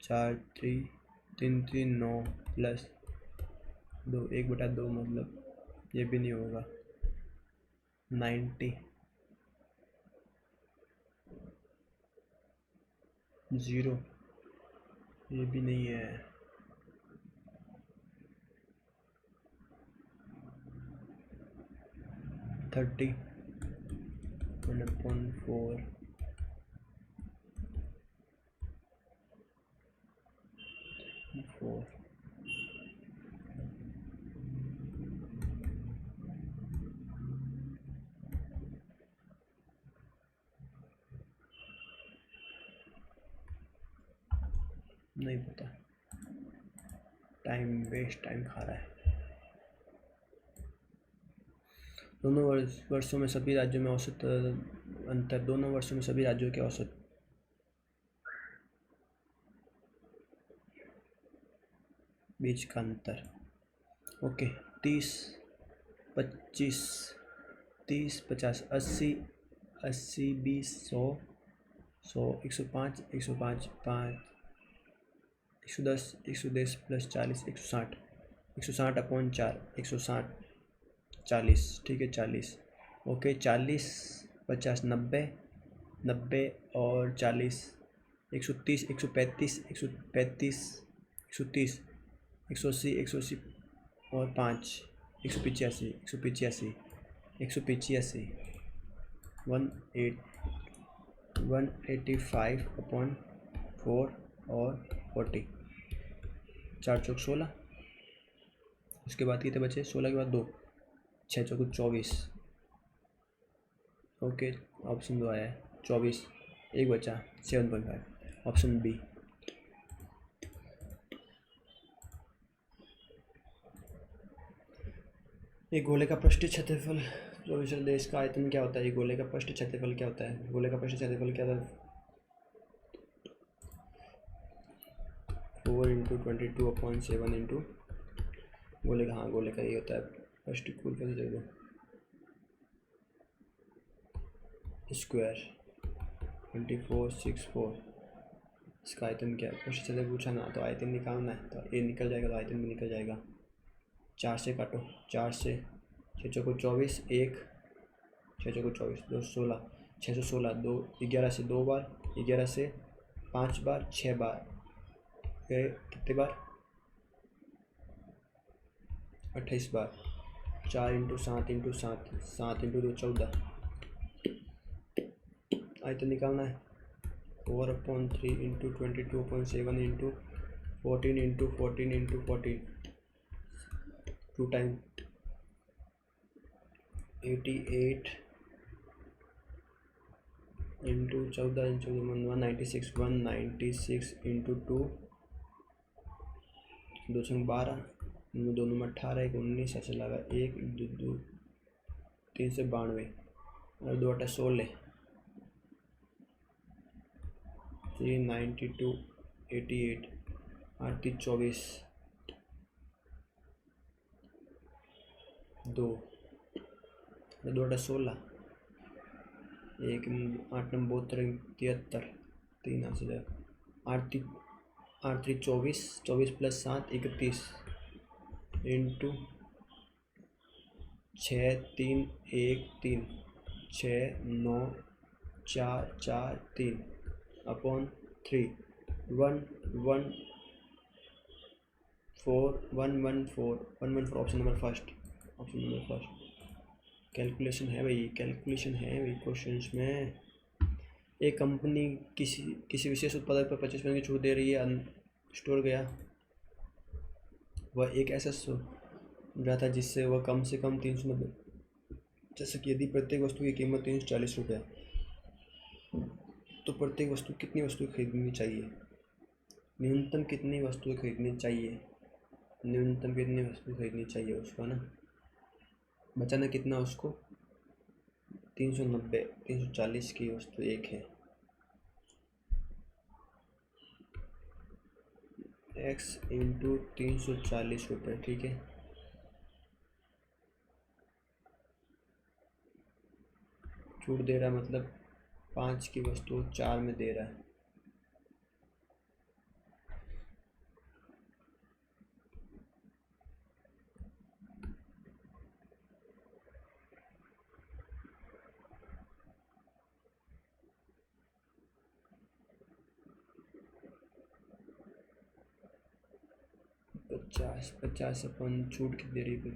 4 3 3 3 9 +2 1/2, मतलब ये भी नहीं होगा। 90 0, ये भी नहीं है। 30 1/4 4, नहीं पता, टाइम वेस्ट, टाइम खा रहा है। दोनों वर्षों में सभी राज्यों में औसत अंतर, दोनों वर्षों में सभी राज्यों के औसत बीच का अंतर। ओके, 30, 25, 30, 50, 80, 80, 20, 100, 100, 105, 105, 5, 110, 110 प्लस 40, 160, 160 अपॉन 4, 160, 40, ठीक है 40। ओके, 40, 50, 90, 90 और 40, 130, 135, 135, 130, 180, 180 और 5, 185, 185, 185, 185 अपॉन 4 और 40, 4 चौक 16। उसके बाद कितने बचे? 16 के बाद 2, 6 चौक 24। ओके, ऑप्शन 2 आया है 24, एक बचा 7.5, ऑप्शन बी। एक गोले का पृष्ठीय क्षेत्रफल जो विशेष देश का आयतन क्या होता है? ये गोले का पृष्ठीय क्षेत्रफल क्या होता है? गोले का पृष्ठीय क्षेत्रफल क्या होता है? 4 × 22/7 इंटू गोले का, हाँ गोले का ये होता है पृष्ठीय क्षेत्रफल स्क्वायर 2464। इसका आयतन क्या है? पृष्ठीय क्षेत्रफल पूछा ना, तो आयतन निकालना है, तो ये निकल जाएगा तो आयतन भी निकल जाएगा। 4 से काटो, 4 से 6 चौको 24, 1, 6 चौको 24, 2 16, 616, 2 11 से 2 बार, 11 से 5 बार, 6 बार, कितने बार? 28 बार। 4 × 7 × 7, 7 × 2 14। आयतन निकालना है 4/3 × 22/7 इंटू 14 × 14 × 14, 2 टाइम 88 इंटू 14 × 196, 196 इंटू 2, 2 संग 12, दोनों में 18, 1 19, ऐसे लगा 1 2 3 से 92 और 2 8 16, 3 92 88, 8 3 24, 2 2 8 16, 1 8 9 72 73, 3 8 से 8 3 24, 24 plus 7 31 into 6 3 1 3, 6 9 4 4 3 upon 3, 1 1 4 1 1 4 1 1 4, option number first, option number first. Calculation है भाई, कैलकुलेशन है भाई क्वेश्चंस में। एक कंपनी किसी विशेष उत्पादक पर 25% की छूट दे रही है, स्टोर गया वह एक ऐसा रहा था जिससे वह कम से कम 390, जैसे कि यदि प्रत्येक वस्तु की कीमत 340 रुपये, तो प्रत्येक वस्तु कितनी वस्तुएं खरीदनी चाहिए? न्यूनतम कितनी वस्तुएं खरीदनी चाहिए? न्यूनतम कितनी वस्तु खरीदनी चाहिए उसको ना? बचाना कितना उसको? 390, 340 की वस्तु एक है। x इंटू 340 रुपये, ठीक है। छूट दे रहा है मतलब 5 की वस्तु 4 में दे रहा है। पचास अपन छूट कितनी दे रही है?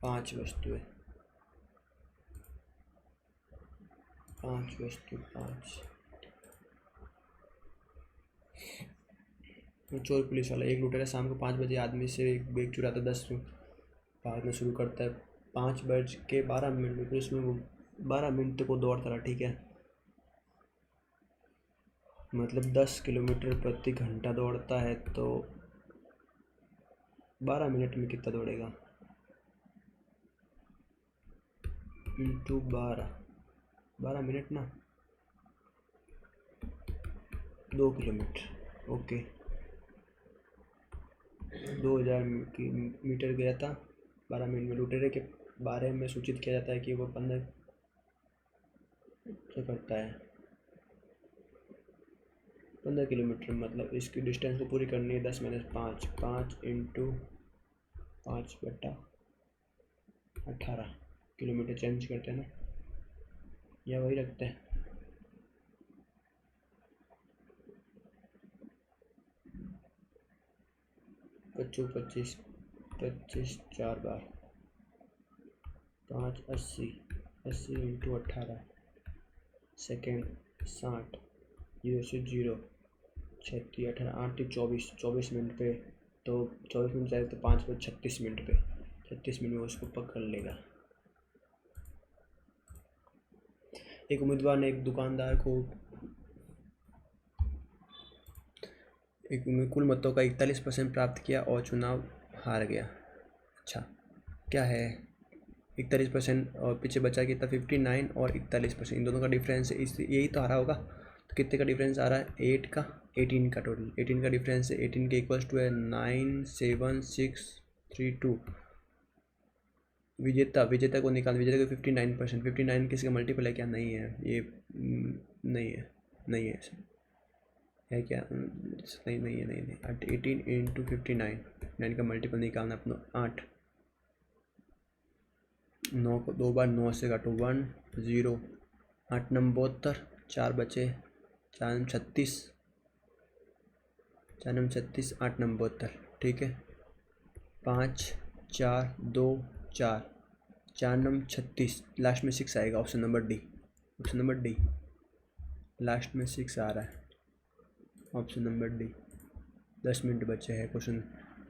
5 वस्तुएं, 5 वस्तु 5। चोर पुलिस वाला, एक लुटेरा शाम को 5 बजे आदमी से एक बैग चुराता 10 भागना शुरू करता है। 5:12 में पुलिस में वो 12 मिनट तक वो दौड़ता रहा, ठीक है। मतलब 10 किलोमीटर प्रति घंटा दौड़ता है, तो 12 मिनट में कितना दौड़ेगा? इंटू 12 मिनट ना, 2 किलोमीटर। ओके, 2000 मीटर गया था 12 मिनट में। लुटेरे के बारे में सूचित किया जाता है कि वो 15 से करता है 15 किलोमीटर, मतलब इसकी डिस्टेंस को पूरी करनी है 10-5 5 इंटू 5/18 किलोमीटर। चेंज करते हैं ना, या वही रखते हैं? पच्चू 25 25 4 बार 5 80 80 इंटू 18 सेकेंड 60 0 से 0 36 18 8 24 मिनट पे। तो 24 मिनट चाहिए तो 5 पर 36 मिनट पे, 36 मिनट में उसको पकड़ लेगा। एक उम्मीदवार ने एक दुकानदार को कुल मतों का 41% प्राप्त किया और चुनाव हार गया। अच्छा, क्या है 41% और पीछे बचा कितना 59 और 41%, इन दोनों का डिफरेंस है, इस यही तो हारा होगा। तो कितने का डिफरेंस आ रहा है? 8 का 18 का, टोटल 18 का डिफरेंस है। 18 के इक्वल्स टू है 97632। विजेता को निकाल, विजेता को 59%, 59 किसी का मल्टीपल है क्या? नहीं है ये, नहीं है, नहीं है क्या? नहीं नहीं है, नहीं 18 इंटू 59, 9 का मल्टीपल निकालना अपना 8। 9 को 2 बार 9 से काटो 1 0, 8 9 72, 4 बचे, 4 9 36, 4 9 36, 8 9 72, ठीक है। 5 4 2 4, 4 9 36, लास्ट में 6 आएगा, option number D. Option number D, last में 6 आ रहा है, ऑप्शन नंबर डी। 10 मिनट बचे हैं। क्वेश्चन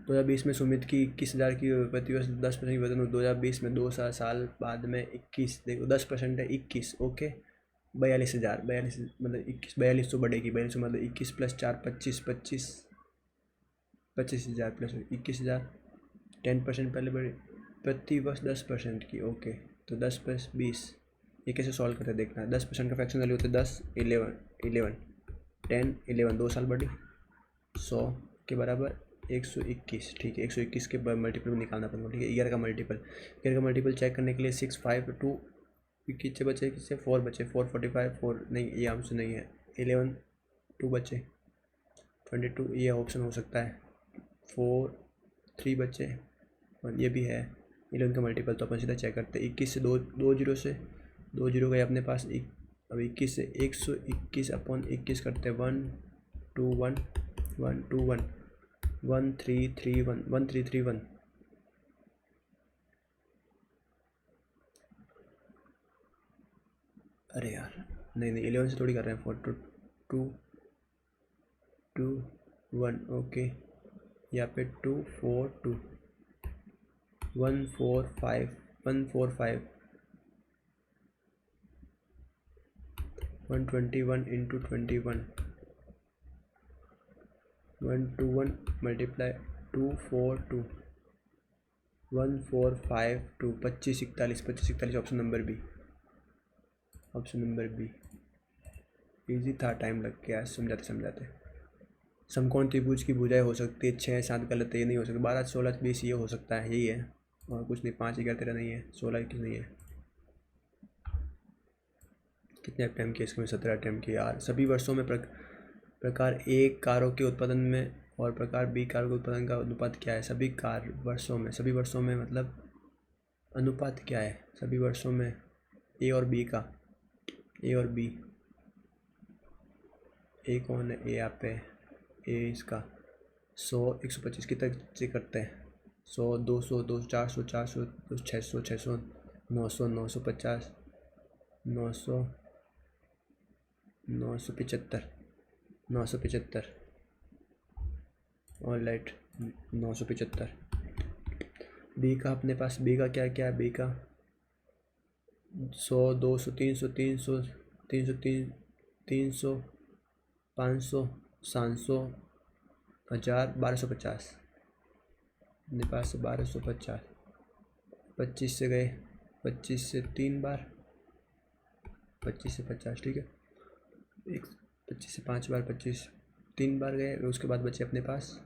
2020 में सुमित की 21,000 की प्रतिवर्ष 10% की वेतन 2020 में 2 साल बाद में 21, देखो 10% है 21, ओके। 42,000, 42 मतलब 21, 42 तो बढ़ेगी, 42 मतलब 21 + 4 25 25 25,000 प्लस 21,000, 10% पहले बढ़े, प्रतिवर्ष 10% की, ओके। तो 10 + 20, ये कैसे सॉल्व करते देखना है। 10% का फ्रैक्शन वैल्यू होते 10 11 11 10 11, 2 साल बढ़ी, 100 के बराबर 121, ठीक है। 121 के मल्टीपल निकालना पड़ेगा, ठीक है। 11 का मल्टीपल, 11 का मल्टीपल चेक करने के लिए 6 5 2, कितने बचे, किससे 4 बचे, 4 45 4, नहीं ये आंसर नहीं है। 11 2 बचे 22, ये ऑप्शन हो सकता है। 4 3 बचे और ये भी है। 11 का मल्टीपल तो अपन सीधा चेक करते हैं। 21 से 2 जीरो से 2 जीरो गए अपने पास। अब 21 से 121/21 करते हैं। 1 2 1 1 2 1 1 3 3 1 1 3 3 1, अरे यार नहीं 11 से थोड़ी कर रहे हैं। 4 2 2 2 1, ओके। यहाँ पे 2 4 2 1 4 5 1 4 5 121 into 21 121 multiply 2 4 2 1 4 5 2 25 41 25 41, option number B, option number B. Easy था, टाइम लग गया समझाते समझाते। समकोण त्रिभुज की भुजाएं हो सकती है 6 7, गलत है, ये नहीं हो सकता। 12 16 20 ये हो सकता है, यही है और कुछ नहीं। 5 11 13 नहीं है, 16 21 नहीं है। कितने अटैम्प्ट किए इसके में? 17 अटैम्प्ट किए यार। सभी वर्षों में प्रकार ए कारों के उत्पादन में और प्रकार बी कारों के उत्पादन का अनुपात क्या है? सभी वर्षों में मतलब अनुपात क्या है सभी वर्षों में? ए और बी का, ए और बी। ए कौन है? ए यहाँ पे, ए इसका 100 125 की तक से करते हैं। 100 200 200 400 400 600 600 900 950 900 975 975, ऑल राइट 975। बी का अपने पास, बी का क्या क्या है? बी का 100 200 300 300 300 300 500 700 1000 1250, अपने पास 1250। 25 से गए, 25 से 3 बार, 25 से 50, ठीक है। 25 से 5 बार, 25 3 बार गए, उसके बाद बचे अपने पास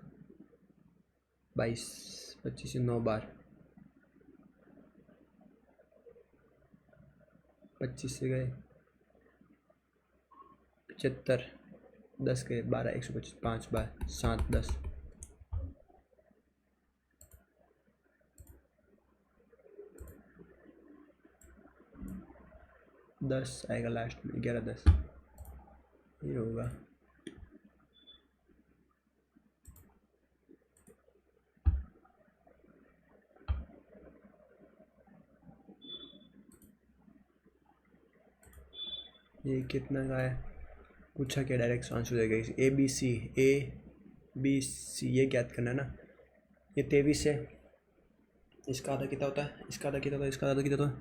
22 25 से 9 बार, 25 से गए 75, 10 के 12 125, 5 बार 7 10, 10 आएगा लास्ट में, 11 10 ये होगा। ये कितना का है पूछा क्या, डायरेक्ट आंसर देगा ए बी सी ये ज्ञात करना है ना। ये 23 है, इसका आधा कितना होता है, इसका आधा कितना होता है, इसका आधा कितना होता है,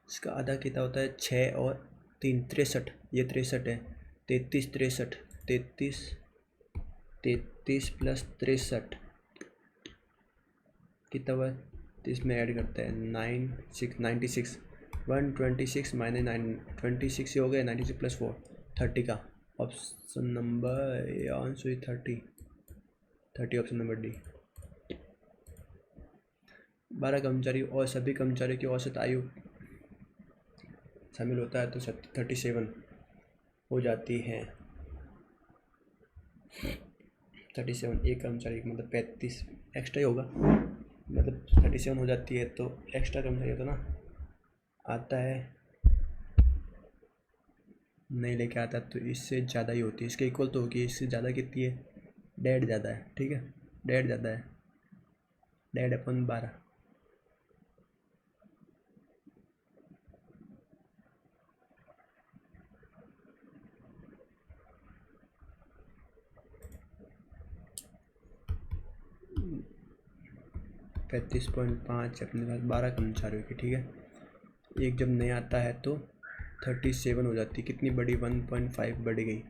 इसका आधा कितना होता है 6 और 3 63, ये 63 है। 33 63 33 33 प्लस 63 कितना हुआ, तो इसमें ऐड करते हैं 96 126 माइनस 26 हो गया, 96 प्लस 4 30 का। Option number answer 30 option number D. 12 कर्मचारी और सभी कर्मचारियों की औसत आयु शामिल होता है तो 37 हो जाती है। 37 एक कर्मचारी मतलब 35 एक्स्ट्रा ही होगा, मतलब 37 हो जाती है तो एक्स्ट्रा कर्मचारी होता ना आता है, नहीं लेके आता तो इससे ज़्यादा ही होती है, इसके इक्वल तो होगी, इससे ज़्यादा कितनी है, डेढ़ ज़्यादा है, ठीक है डेढ़ ज़्यादा है, 1.5/12। पैंतीस पॉइंट 5 अपने पास 12 कर्मचारियों की, ठीक है। एक जब नहीं आता है तो 37 हो जाती है, कितनी बढ़ी 1.5 बढ़ गई।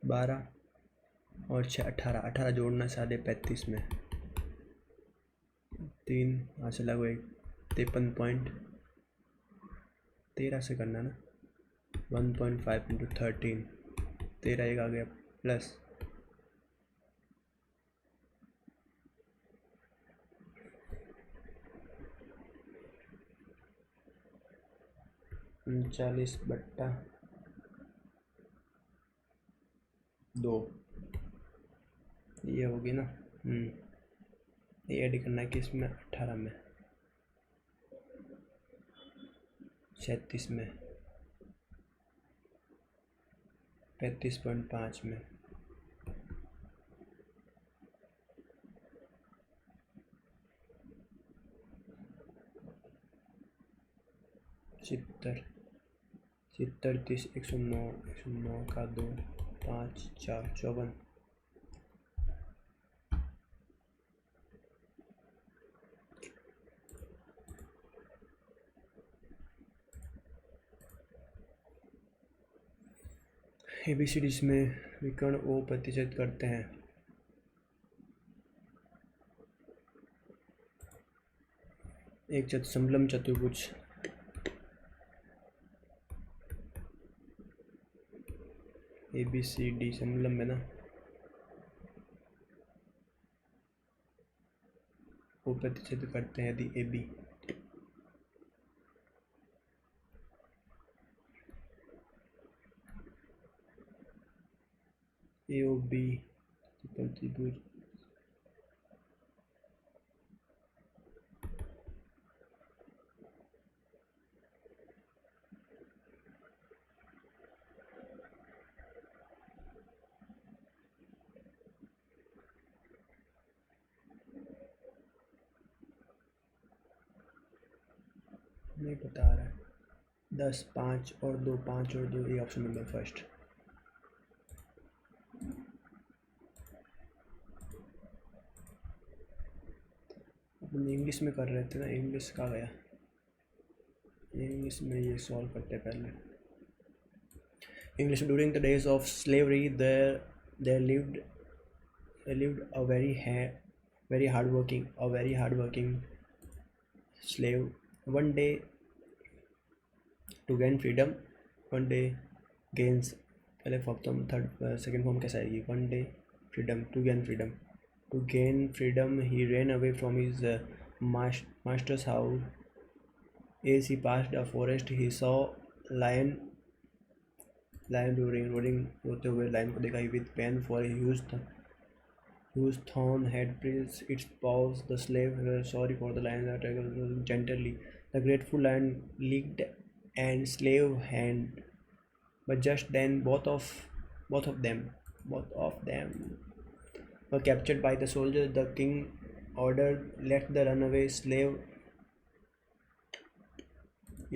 बारह और 6 18 जोड़ना 35 में 3 यहाँ से लगो 53.13 से करना ना, 1.5 इंटू 13 13 एक आ गया प्लस 39/2 ये होगी ना। ये ऐड करना है कि इसमें 18 में 36 में 35.5 में 70 30 109 का 2 5 4 54 ABCD में विकर्ण ओ प्रतिशत करते हैं। एक समलम चतुर्भुज ABCD समलम है ना, वो प्रतिशत करते हैं यदि AB AOB प्रतिभुज नहीं बता रहा है। 10 5 और 2 5 और 2 ये ऑप्शन नंबर फर्स्ट। अपन इंग्लिश में कर रहे थे ना, इंग्लिश का गया, इंग्लिश में ये सॉल्व करते हैं पहले। English during the days of slavery there lived a very hard working slave. One day to gain freedom, one day gains, पहले फॉर्म थर्ड सेकेंड फॉर्म कैसा आएगी, one day freedom, to gain freedom, to gain freedom he ran away from his master's house, as he passed a forest he saw lion roaring रोते हुए लायन को देखा, he with pain for whose thorn had pierced its paws. The slave were sorry for the lion that gently. The grateful lion licked and slave hand, but just then both of them were captured by the soldiers. The king ordered, let the runaway slave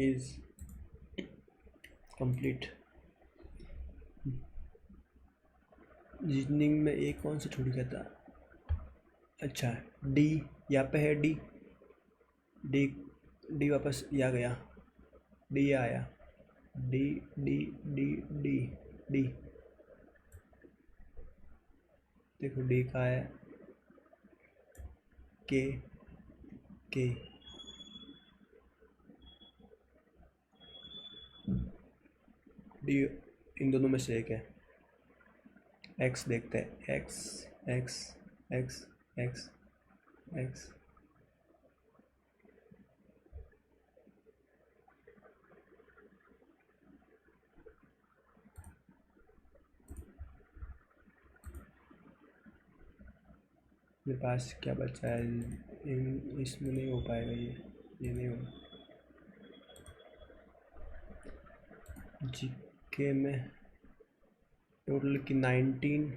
is complete. Reasoning में एक कौन सा छूट गया था, अच्छा डी यहाँ पे है, डी डी डी वापस आ गया, डी आया, D D D D D देखो डी का है, के डी इन दोनों में से एक है, एक्स देखते हैं, x x x x x मेरे पास क्या बचा है, इसमें नहीं हो पाएगा, ये नहीं होगा। जीके में टोटल की 19,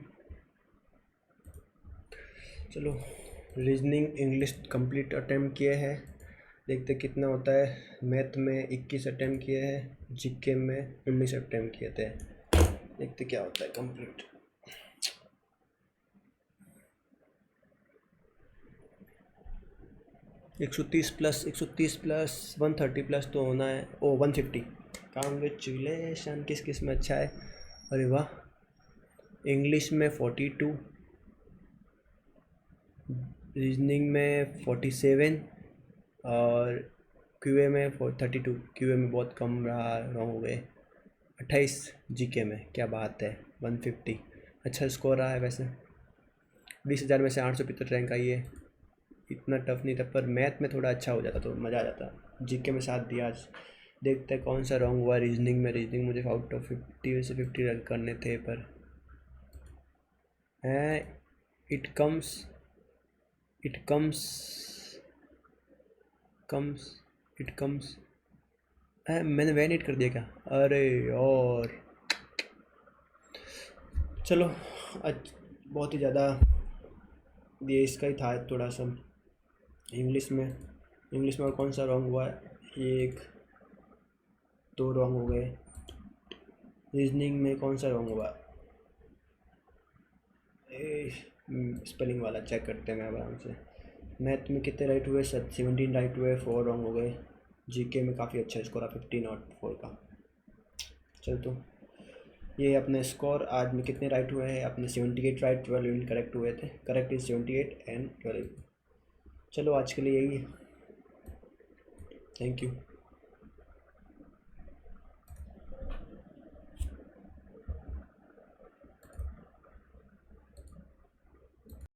चलो रीजनिंग इंग्लिश कंप्लीट अटेम्प्ट किए हैं, देखते कितना होता है। मैथ में 21 अटेम्प्ट किए हैं, जीके में 19 अटेम्प्ट किए थे, देखते क्या होता है कंप्लीट। एक सौ तीस प्लस 130 प्लस तो होना है, 150। कांग्रेचुलेशन, किस में अच्छा है, अरे वाह। इंग्लिश में 42, रीजनिंग में 47 और क्यूए में 32। क्यूए में बहुत कम रहा, रॉन्ग हो गए। 28 जीके में, क्या बात है, 150 अच्छा स्कोर रहा है। वैसे 20,000 में से 875 रैंक आई है, इतना टफ नहीं था, पर मैथ में थोड़ा अच्छा हो जाता तो मज़ा आ जाता। जीके में साथ दिया। आज देखते हैं कौन सा रॉन्ग हुआ रीजनिंग में। रीजनिंग मुझे आउट ऑफ 50 में से 50 रन करने थे, पर इट कम्स मैंने वैन हिट कर दिया क्या, अरे और चलो बहुत ही ज़्यादा ये इसका ही था थोड़ा सा। इंग्लिश में और कौन सा रॉन्ग हुआ, 1 2 रॉन्ग हो गए। रीजनिंग में कौन सा रॉन्ग हुआ, स्पेलिंग वाला चेक करते हैं मैं आराम से। मैथ में कितने राइट हुए, 17 राइट हुए, 4 रॉन्ग हो गए। जीके में काफ़ी अच्छा स्कोर आ 15 और 4 का। चल तो ये अपने स्कोर आज में कितने राइट हुए हैं, अपने 78 राइट, 12 इनकरेक्ट हुए थे। Correct is 78 and 12। चलो आज के लिए यही, थैंक यू।